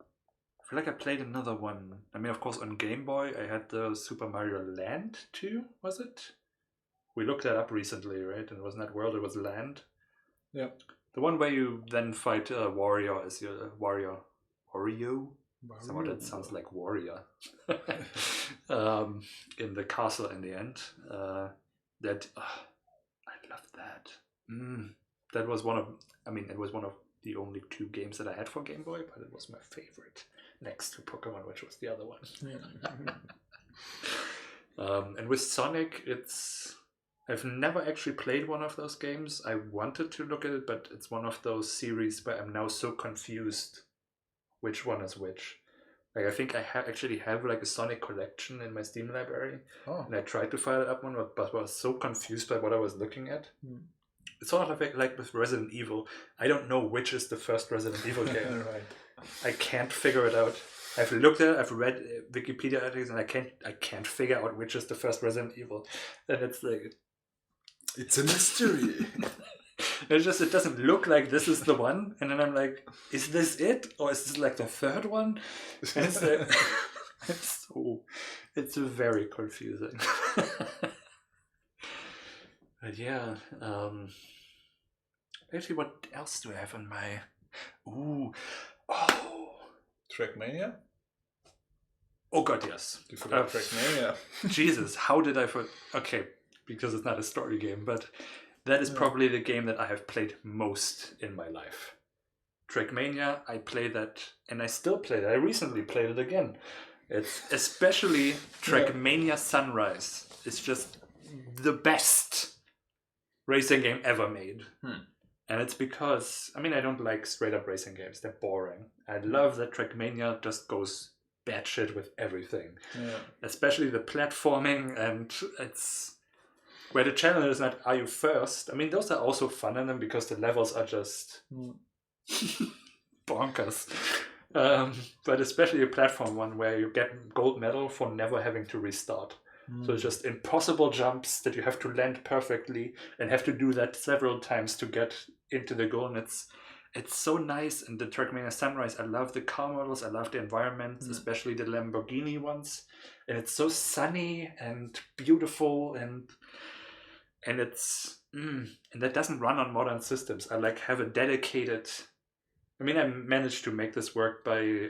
Speaker 1: I feel like I played another one. I mean, of course, on Game Boy, I had the Super Mario Land 2, was it? We looked that up recently, right? And it was not World, it was Land.
Speaker 2: Yeah.
Speaker 1: The one where you then fight a warrior as your warrior. Wario? Somehow that sounds like warrior. In the castle in the end. I love that. That was it was one of the only 2 games that I had for Game Boy, but it was my favorite, next to Pokemon, which was the other one. And with Sonic, I've never actually played one of those games. I wanted to look at it, but it's one of those series where I'm now so confused which one is which. Like I think I actually have like a Sonic collection in my Steam library, and I tried to fire it up one, but was so confused by what I was looking at. It's sort of like with Resident Evil. I don't know which is the first Resident Evil game.
Speaker 2: Right.
Speaker 1: I can't figure it out. I've looked at it, I've read Wikipedia articles, and I can't figure out which is the first Resident Evil. And it's like
Speaker 2: it's a mystery.
Speaker 1: It doesn't look like this is the one, and then I'm like, is this it, or is this like the third one? And it's very confusing. But yeah, actually, what else do I have on my?
Speaker 2: Trackmania?
Speaker 1: Oh god, yes.
Speaker 2: You forgot Trackmania.
Speaker 1: Jesus, how did I forget? Okay, because it's not a story game, but that is probably the game that I have played most in my life. Trackmania, I play that, and I still play that. I recently played it again. It's especially Trackmania Sunrise. It's just the best racing game ever made. And it's because, I mean, I don't like straight up racing games. They're boring. I love that Trackmania just goes batshit with everything. Yeah. Especially the platforming, and it's where the challenge is not, are you first? I mean, those are also fun in them because the levels are just bonkers. But especially a platform one where you get gold medal for never having to restart. So it's just impossible jumps that you have to land perfectly and have to do that several times to get into the goal. And it's so nice. And the Trackmania Sunrise, I love the car models, I love the environments, especially the Lamborghini ones. And it's so sunny and beautiful, and it's and that doesn't run on modern systems. I like have a dedicated. I mean, I managed to make this work by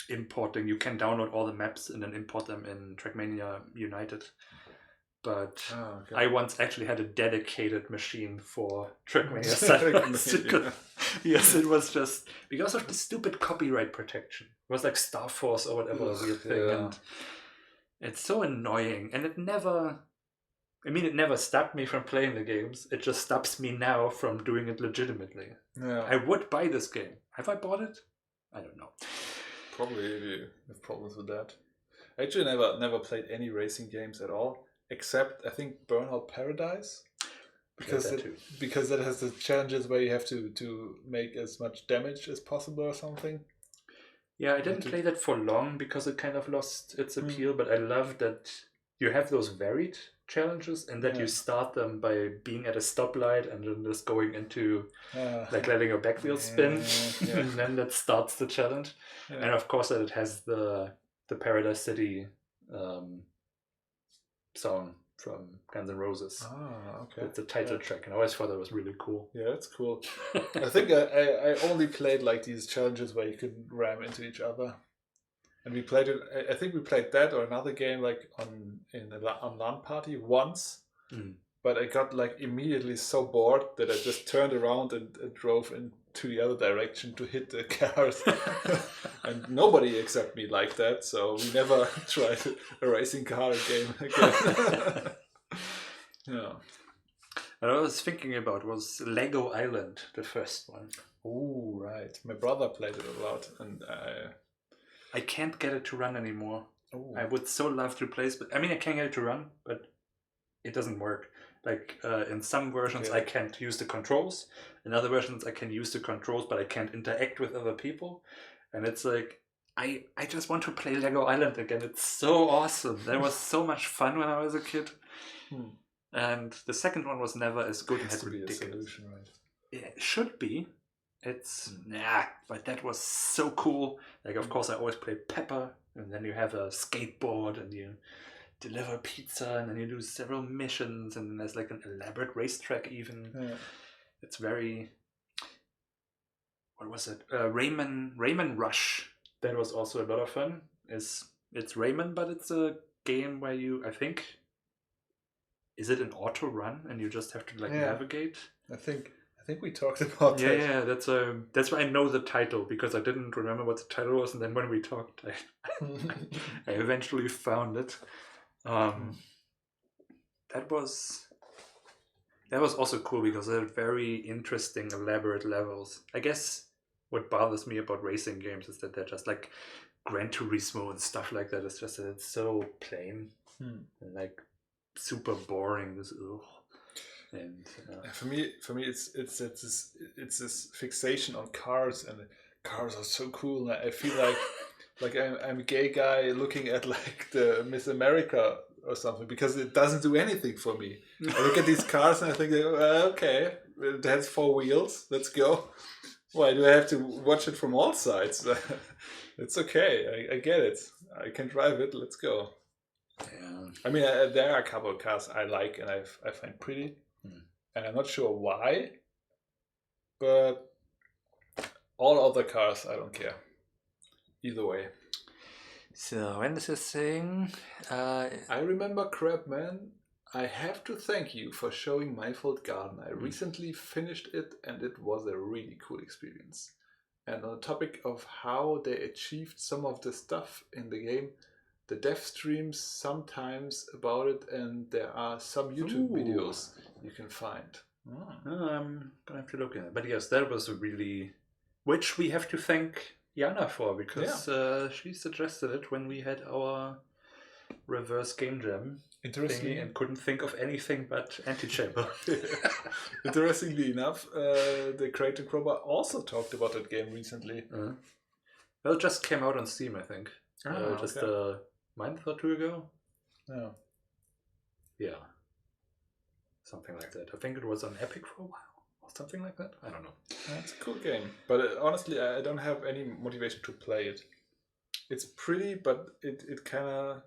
Speaker 1: importing. You can download all the maps and then import them in Trackmania United. But I once actually had a dedicated machine for Trackmania Sunrise. Yes, it was just because of the stupid copyright protection. It was like Star Force or whatever weird thing. And it's so annoying. And it never stopped me from playing the games. It just stops me now from doing it legitimately. Yeah. I would buy this game. Have I bought it? I don't know.
Speaker 2: Probably if you have problems with that. I actually never played any racing games at all, except I think Burnout Paradise. Because that has the challenges where you have to make as much damage as possible or something.
Speaker 1: Yeah, I didn't play that for long because it kind of lost its appeal, but I love that you have those varied challenges and that you start them by being at a stoplight and then just going into like letting your back wheel spin and then that starts the challenge. And of course that it has the Paradise City song from Guns N' Roses. It's a title track, and I always thought that was really cool.
Speaker 2: Yeah, that's cool. I think I only played like these challenges where you could ram into each other. And we played it. I think we played that or another game like on LAN party once, but I got like immediately so bored that I just turned around and drove into the other direction to hit the cars. And nobody except me liked that, so we never tried a racing car game again. Yeah.
Speaker 1: What I was thinking about was Lego Island, the first one.
Speaker 2: Oh, right. My brother played it a lot, and
Speaker 1: I can't get it to run anymore.
Speaker 2: Ooh.
Speaker 1: I would so love to play, but I mean, I can get it to run, but it doesn't work. Like in some versions, I can't use the controls. In other versions, I can use the controls, but I can't interact with other people. And it's like, I just want to play Lego Island again. It's so awesome. There was so much fun when I was a kid. And the second one was never as good.
Speaker 2: It has to be a solution, right?
Speaker 1: It should be. It's but that was so cool. Like, of course, I always play Pepper, and then you have a skateboard, and you deliver pizza, and then you do several missions, and there's like an elaborate racetrack even. Yeah. It's very. What was it? Rayman Rush. That was also a lot of fun. It's Rayman, but it's a game where you, I think, is it an auto run, and you just have to navigate?
Speaker 2: I think we talked about that.
Speaker 1: Yeah, that's why I know the title, because I didn't remember what the title was, and then when we talked, I eventually found it. That was also cool because they had very interesting, elaborate levels. I guess what bothers me about racing games is that they're just like Gran Turismo and stuff like that. It's just that it's so plain and like super boring. And
Speaker 2: for me, it's this fixation on cars, and cars are so cool. And I feel like I'm a gay guy looking at like the Miss America or something, because it doesn't do anything for me. I look at these cars and I think, okay, it has 4 wheels. Let's go. Why do I have to watch it from all sides? It's okay. I get it. I can drive it. Let's go.
Speaker 1: Yeah.
Speaker 2: I mean, there are a couple of cars I like and I find pretty, and I'm not sure why, but all other cars I don't care. Either way.
Speaker 1: So when is this thing?
Speaker 2: I remember Crabman. I have to thank you for showing My Fault Garden. I recently finished it and it was a really cool experience. And on the topic of how they achieved some of the stuff in the game, the dev streams sometimes about it, and there are some YouTube videos you can find.
Speaker 1: I'm gonna have to look at it. But yes, that was a really, which we have to thank Jana for, because she suggested it when we had our reverse game jam thingy and couldn't think of anything but Antichamber.
Speaker 2: Interestingly enough, the Creative Crowbar also talked about that game recently.
Speaker 1: Well, it just came out on Steam, I think. Just
Speaker 2: okay.
Speaker 1: a month or 2 ago. Yeah. Something like that. I think it was on Epic for a while, or something like that. I don't know.
Speaker 2: It's a cool game, but honestly, I don't have any motivation to play it. It's pretty, but it kind of,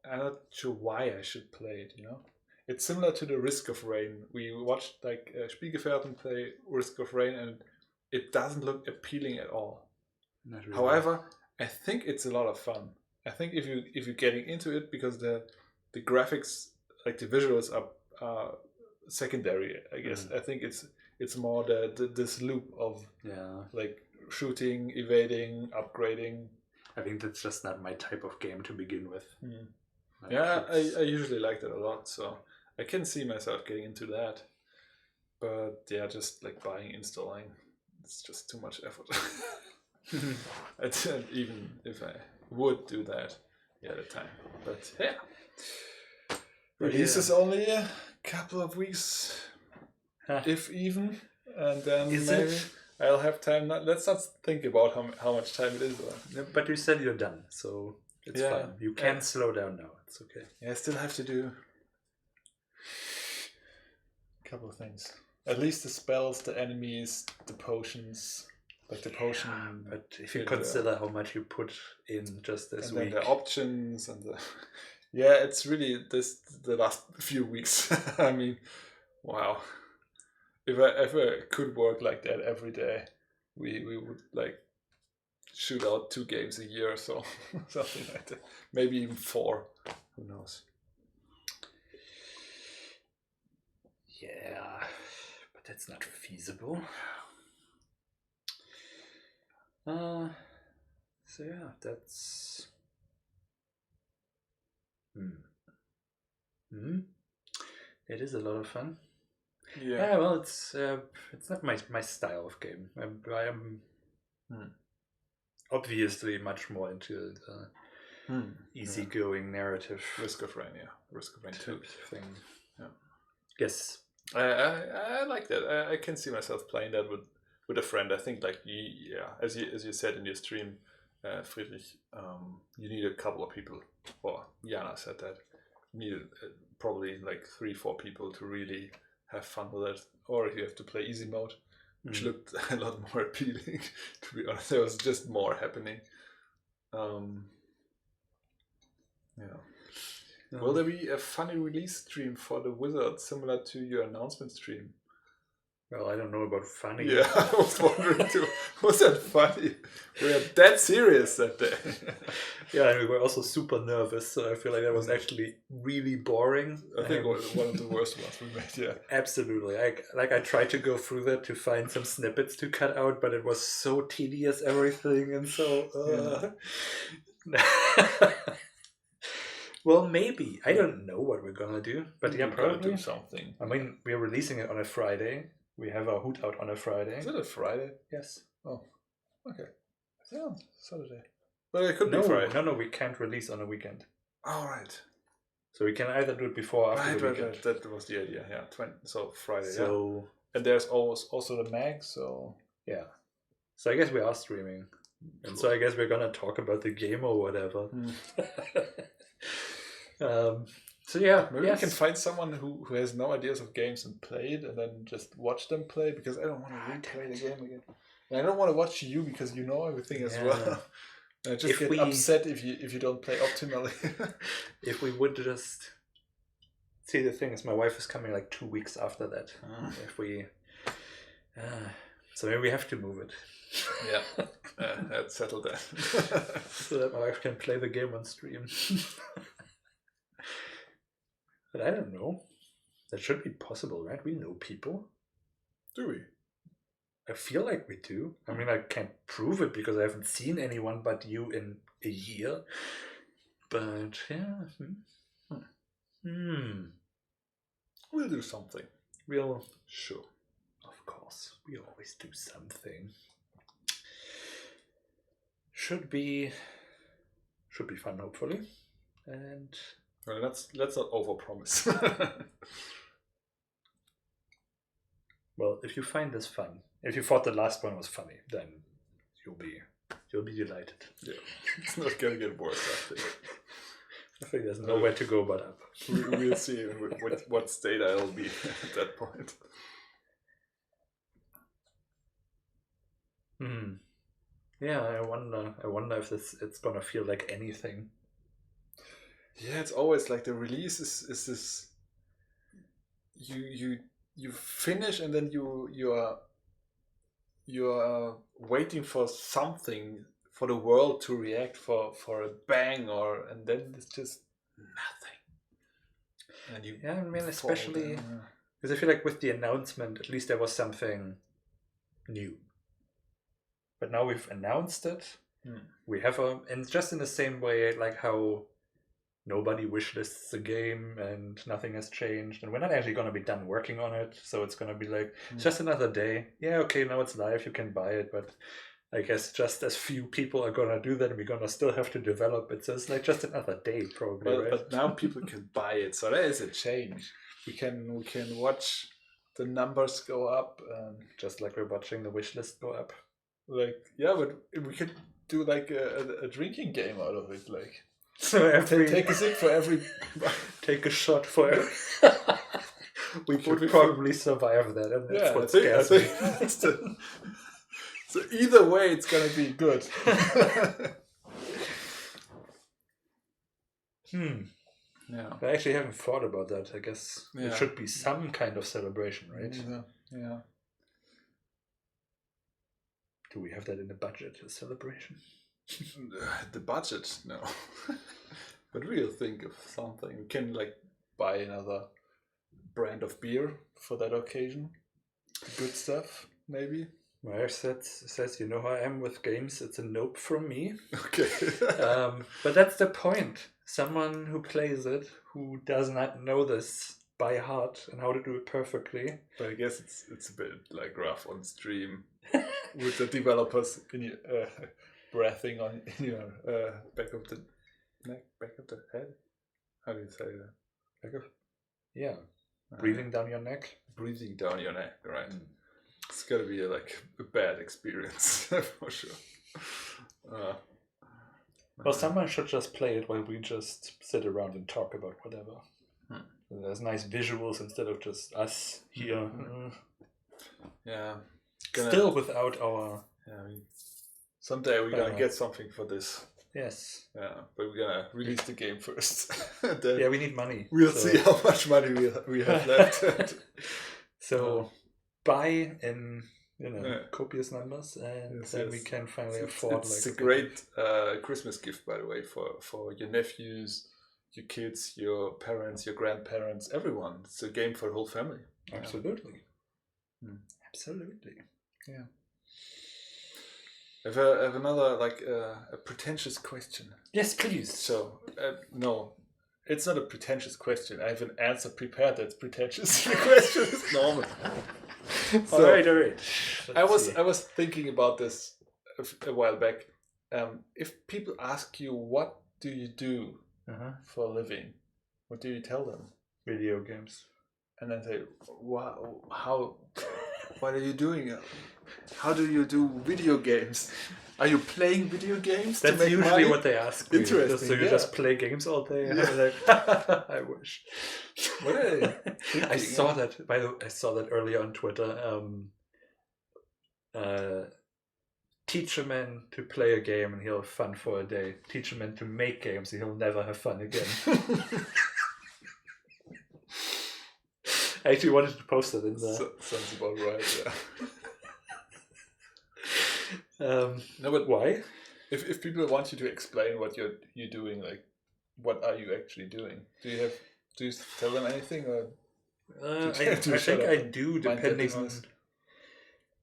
Speaker 2: I'm not sure why I should play it. It's similar to the Risk of Rain. We watched like Spielgefährten play Risk of Rain, and it doesn't look appealing at all.
Speaker 1: Not really.
Speaker 2: However, I think it's a lot of fun. I think if you're getting into it, because the graphics, like the visuals, are secondary. I guess I think it's more this loop of like shooting, evading, upgrading.
Speaker 1: I think that's just not my type of game to begin with.
Speaker 2: I usually like that a lot, so I can see myself getting into that. But yeah, just like buying, installing, it's just too much effort. Even if I would do that at a time. But yeah. Release is only a couple of weeks, if even, and then maybe I'll have time. Let's not think about how much time it is.
Speaker 1: But you said you're done, so it's fine. You can slow down now. It's okay.
Speaker 2: Yeah, I still have to do a couple of things. At least the spells, the enemies, the potions. Like the potion.
Speaker 1: But if you consider how much you put in just this week.
Speaker 2: And the options and the... Yeah, it's really the last few weeks. I mean, wow. If I ever could work like that every day, we would like shoot out 2 games a year or so. Something like that. Maybe even 4. Who knows?
Speaker 1: Yeah, but that's not feasible. So yeah, that's it is a lot of fun. Yeah, well, it's not my style of game. I am obviously much more into the easygoing narrative.
Speaker 2: Risk of Rain, Risk of Rain 2
Speaker 1: thing. Yeah. Yes,
Speaker 2: I like that. I can see myself playing that with a friend. I think, like, as you said in your stream, Friedrich, you need a couple of people, or Jana said that, you need probably like 3-4 people to really have fun with it, or if you have to play easy mode, which looked a lot more appealing, to be honest. There was just more happening. Will there be a funny release stream for the Wizard similar to your announcement stream?
Speaker 1: Well, I don't know about funny.
Speaker 2: Yeah, I was wondering too. Was that funny? We were that serious that day.
Speaker 1: Yeah, and we were also super nervous, so I feel like that was actually really boring.
Speaker 2: I think it was one of the worst ones we made, yeah.
Speaker 1: Absolutely. I tried to go through that to find some snippets to cut out, but it was so tedious, everything, and so... Well, maybe. I don't know what we're gonna do, but yeah, probably
Speaker 2: do something.
Speaker 1: I mean, we're releasing it on a Friday. We have our Hootout on a Friday.
Speaker 2: Is it a Friday?
Speaker 1: Yes.
Speaker 2: Oh, okay. Yeah, Saturday. But it could be Friday.
Speaker 1: No, we can't release on a weekend.
Speaker 2: All right.
Speaker 1: So we can either do it before or after the weekend.
Speaker 2: Right. That was the idea, yeah. So Friday,
Speaker 1: so,
Speaker 2: yeah. And there's also the mag, so...
Speaker 1: Yeah. So I guess we are streaming. Cool. And so I guess we're gonna talk about the game or whatever. So yeah,
Speaker 2: Maybe we can find someone who has no ideas of games and play it, and then just watch them play, because I don't want to replay the game again. And I don't want to watch you because you know everything as well. I just get upset if you don't play optimally.
Speaker 1: If we would just see, the thing is, my wife is coming like 2 weeks after that. If we, so maybe we have to move it.
Speaker 2: Yeah, let's settle that.
Speaker 1: So that my wife can play the game on stream. But I don't know. That should be possible, right? We know people.
Speaker 2: Do we?
Speaker 1: I feel like we do. I mean, I can't prove it because I haven't seen anyone but you in a year. But yeah.
Speaker 2: We'll do something.
Speaker 1: We'll.
Speaker 2: Sure.
Speaker 1: Of course. We always do something. Should be fun, hopefully. And
Speaker 2: well, let's not overpromise.
Speaker 1: Well, if you find this fun, if you thought the last one was funny, then you'll be delighted.
Speaker 2: Yeah, it's not gonna get worse, I think.
Speaker 1: I think there's nowhere to go but up.
Speaker 2: We'll see what state I'll be at that point.
Speaker 1: Yeah, I wonder if it's gonna feel like anything.
Speaker 2: Yeah, it's always like the release is this. You finish, and then you are waiting for something, for the world to react, for a bang, and then it's just nothing. And
Speaker 1: I mean, especially because I feel like with the announcement, at least there was something new. But now we've announced it. We have and just in the same way, like how nobody wishlists the game and nothing has changed, and we're not actually going to be done working on it, so it's going to be like it's just another day. Yeah, okay, now it's live, you can buy it, but I guess just as few people are going to do that, and we're going to still have to develop it, so it's like just another day probably. Right?
Speaker 2: But now people can buy it, so that is a change. We can watch the numbers go up,
Speaker 1: just like we're watching the wish list go up.
Speaker 2: Like, yeah, but we could do like a drinking game out of it, like.
Speaker 1: So
Speaker 2: take a sip for every.
Speaker 1: Take a shot for every. We would probably survive that, and that's what scares me.
Speaker 2: So either way, it's gonna be good.
Speaker 1: Yeah. I actually haven't thought about that. I guess it should be some kind of celebration, right?
Speaker 2: Yeah.
Speaker 1: Do we have that in the budget, a celebration?
Speaker 2: The budget, no. But we'll think of something. We can like buy another brand of beer for that occasion. Good stuff, maybe.
Speaker 1: My wife says, you know how I am with games, it's a nope from me.
Speaker 2: Okay.
Speaker 1: But that's the point. Someone who plays it, who does not know this by heart and how to do it perfectly.
Speaker 2: But I guess it's a bit like rough on stream with the developers in your breathing on in your back of the neck, back of the head. How do you say that? Back of?
Speaker 1: Yeah. Breathing down your neck.
Speaker 2: Breathing down your neck, right? It's gotta be a bad experience for sure.
Speaker 1: Well, someone should just play it while we just sit around and talk about whatever. There's nice visuals instead of just us here.
Speaker 2: Yeah.
Speaker 1: Still without our...
Speaker 2: Someday we're gonna get something for this.
Speaker 1: Yes.
Speaker 2: Yeah, but we're gonna release the game first.
Speaker 1: Yeah, we need money.
Speaker 2: We'll see how much money we have left.
Speaker 1: So buy in copious numbers, and then we can finally afford.
Speaker 2: It's a great Christmas gift, by the way, for your nephews, your kids, your parents, your grandparents, everyone. It's a game for the whole family.
Speaker 1: Absolutely. Absolutely.
Speaker 2: Yeah. I have another a pretentious question.
Speaker 1: Yes, please.
Speaker 2: So no, it's not a pretentious question. I have an answer prepared that's pretentious. The question is normal.
Speaker 1: So, all right.
Speaker 2: I was thinking about this a while back. If people ask you what do you do for a living, what do you tell them?
Speaker 1: Video games.
Speaker 2: And then say, wow, how? What are you doing? how do you do video games? Are you playing video games
Speaker 1: That's
Speaker 2: to make
Speaker 1: usually
Speaker 2: money?
Speaker 1: what they ask me.
Speaker 2: Interesting,
Speaker 1: So you
Speaker 2: yeah.
Speaker 1: just play games all day?
Speaker 2: Yeah.
Speaker 1: I'm like, I wish.
Speaker 2: What are they
Speaker 1: I
Speaker 2: thinking?
Speaker 1: saw that. By the way, I saw that earlier on Twitter. Teach a man to play a game and he'll have fun for a day. Teach a man to make games and he'll never have fun again. I actually wanted to post it in the.
Speaker 2: Sounds about right.
Speaker 1: Yeah.
Speaker 2: No, but
Speaker 1: why?
Speaker 2: If people want you to explain what you're doing, like, what are you actually doing? Do you tell them anything, or
Speaker 1: I think I do, depending on.
Speaker 2: business?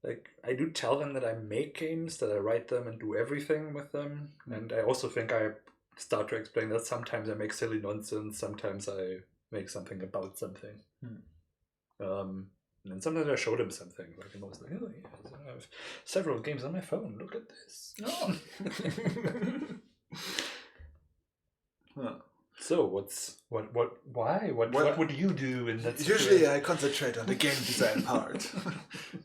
Speaker 1: Like, I do tell them that I make games, that I write them and do everything with them, and I also think I start to explain that sometimes I make silly nonsense, sometimes I make something about something. And then sometimes I show them something, like I was like, oh yes, I have several games on my phone. Look at this.
Speaker 2: Oh. Huh.
Speaker 1: So why? What would you do in that situation?
Speaker 2: Usually I concentrate on the game design part.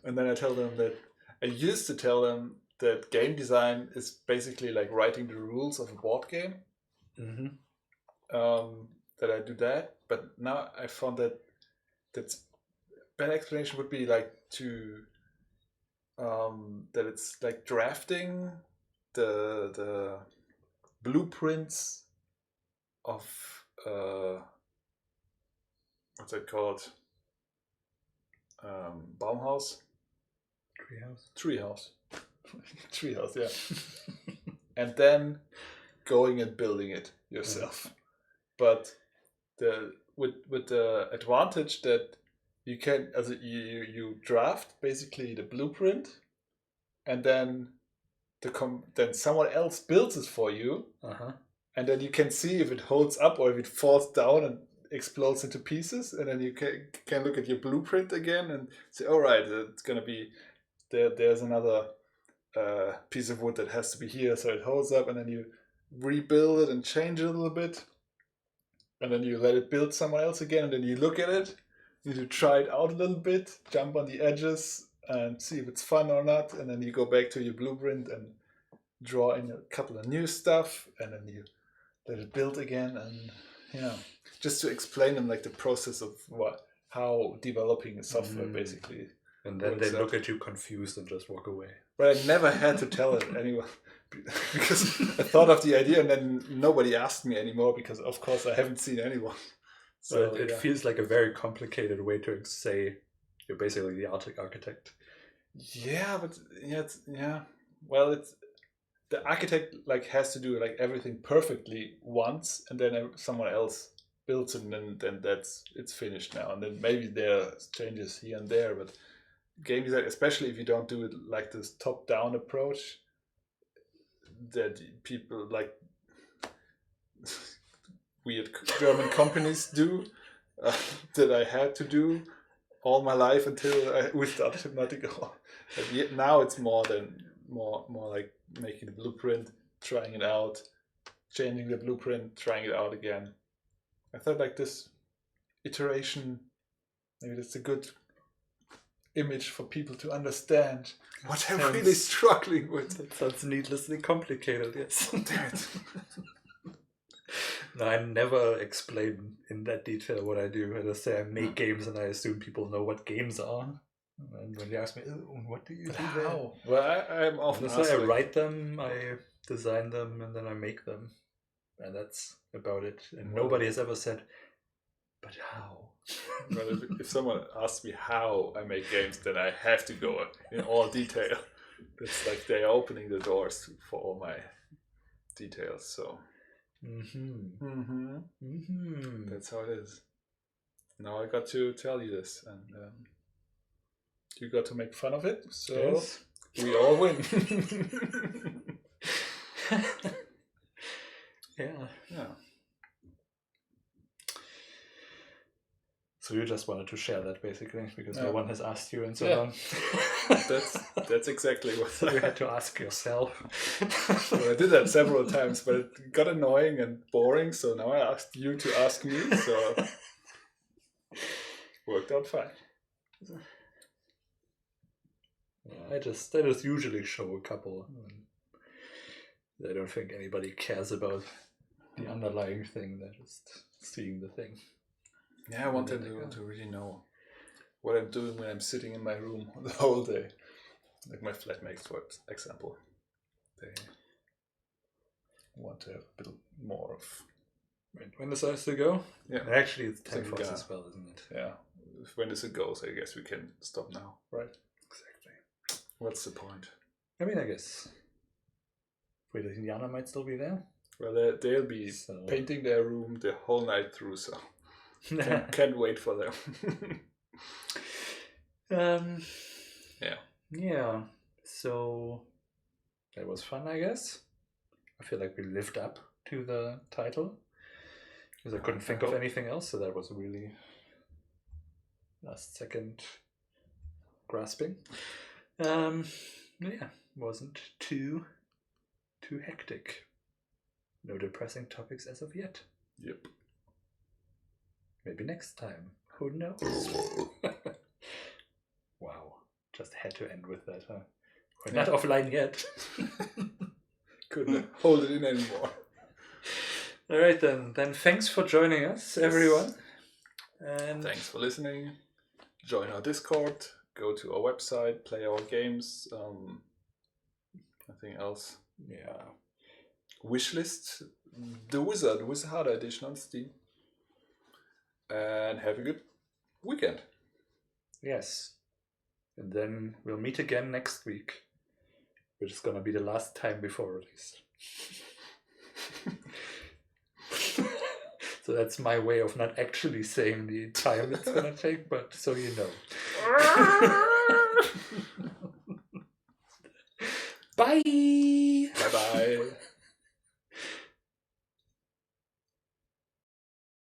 Speaker 2: And then I tell them that I used to tell them that game design is basically like writing the rules of a board game. That I do that, but now I found that that's better explanation would be like to that it's like drafting the blueprints of what's it called? Baumhaus? Treehouse. Treehouse, yeah. And then going and building it yourself. But with the advantage that you can, as you draft basically the blueprint, and then then someone else builds it for you, and then you can see if it holds up or if it falls down and explodes into pieces, and then you can look at your blueprint again and say, all right, it's gonna be there's another piece of wood that has to be here so it holds up, and then you rebuild it and change it a little bit, and then you let it build somewhere else again, and then you look at it, you need to try it out a little bit, jump on the edges and see if it's fun or not, and then you go back to your blueprint and draw in a couple of new stuff, and then you let it build again, and just to explain them like the process of how developing a software basically.
Speaker 1: And then they look at you confused and just walk away.
Speaker 2: But I never had to tell it anyone because I thought of the idea and then nobody asked me anymore because of course I haven't seen anyone.
Speaker 1: So it feels like a very complicated way to say you're basically the architect.
Speaker 2: Yeah, but well, it's the architect like has to do like everything perfectly once, and then someone else builds it, and then it's finished now, and then maybe there are changes here and there, but game design, especially if you don't do it like this top-down approach that people like weird German companies do, that I had to do all my life until we started Hypnotic. Now it's more like making the blueprint, trying it out, changing the blueprint, trying it out again. I thought like this iteration, maybe that's a good image for people to understand what I'm really struggling with.
Speaker 1: That sounds needlessly complicated, yes.
Speaker 2: Damn it.
Speaker 1: No, I never explain in that detail what I do. I just say I make games and I assume people know what games are. And when they ask me, what do you do there?
Speaker 2: How? Well, I'm often
Speaker 1: I write them, I design them, and then I make them. And that's about it. And nobody has ever said, but how?
Speaker 2: But if someone asks me how I make games, then I have to go in all detail. It's like they're opening the doors for all my details. So that's how it is. Now I got to tell you this, and you got to make fun of it. So yes. We all win. Yeah.
Speaker 1: So you just wanted to share that basically because no one has asked you and so on.
Speaker 2: That's exactly what
Speaker 1: so you had to ask yourself.
Speaker 2: Well, I did that several times, but it got annoying and boring. So now I asked you to ask me. So worked out fine.
Speaker 1: I just usually show a couple. I don't think anybody cares about the underlying thing. They're just seeing the thing.
Speaker 2: Yeah, I want them to really know what I'm doing when I'm sitting in my room the whole day. Like my flatmates, for example. They want to have a bit more of...
Speaker 1: When decides to go?
Speaker 2: Yeah.
Speaker 1: Actually, it's time for us as well, isn't it?
Speaker 2: Yeah. When this goes, I guess we can stop now, right?
Speaker 1: Exactly.
Speaker 2: What's the point?
Speaker 1: I mean, I guess Frida and Jana might still be there.
Speaker 2: Well, they'll be painting their room the whole night through, so can't wait for them.
Speaker 1: Yeah. So that was fun, I guess. I feel like we lived up to the title because I couldn't think of anything else, so that was really last second grasping. Wasn't too hectic. No depressing topics as of yet.
Speaker 2: Yep.
Speaker 1: Maybe next time. Who knows? Wow. Just had to end with that, huh? We're not offline yet.
Speaker 2: Couldn't hold it in anymore.
Speaker 1: All right, then thanks for joining us, everyone. And
Speaker 2: thanks for listening. Join our Discord. Go to our website. Play our games. Nothing else.
Speaker 1: Yeah.
Speaker 2: Wishlist The Wizard with Harder Edition on Steam. And have a good weekend.
Speaker 1: Yes. And then we'll meet again next week, which is going to be the last time before release. So that's my way of not actually saying the time it's going to take, but so you know. Bye!
Speaker 2: Bye-bye.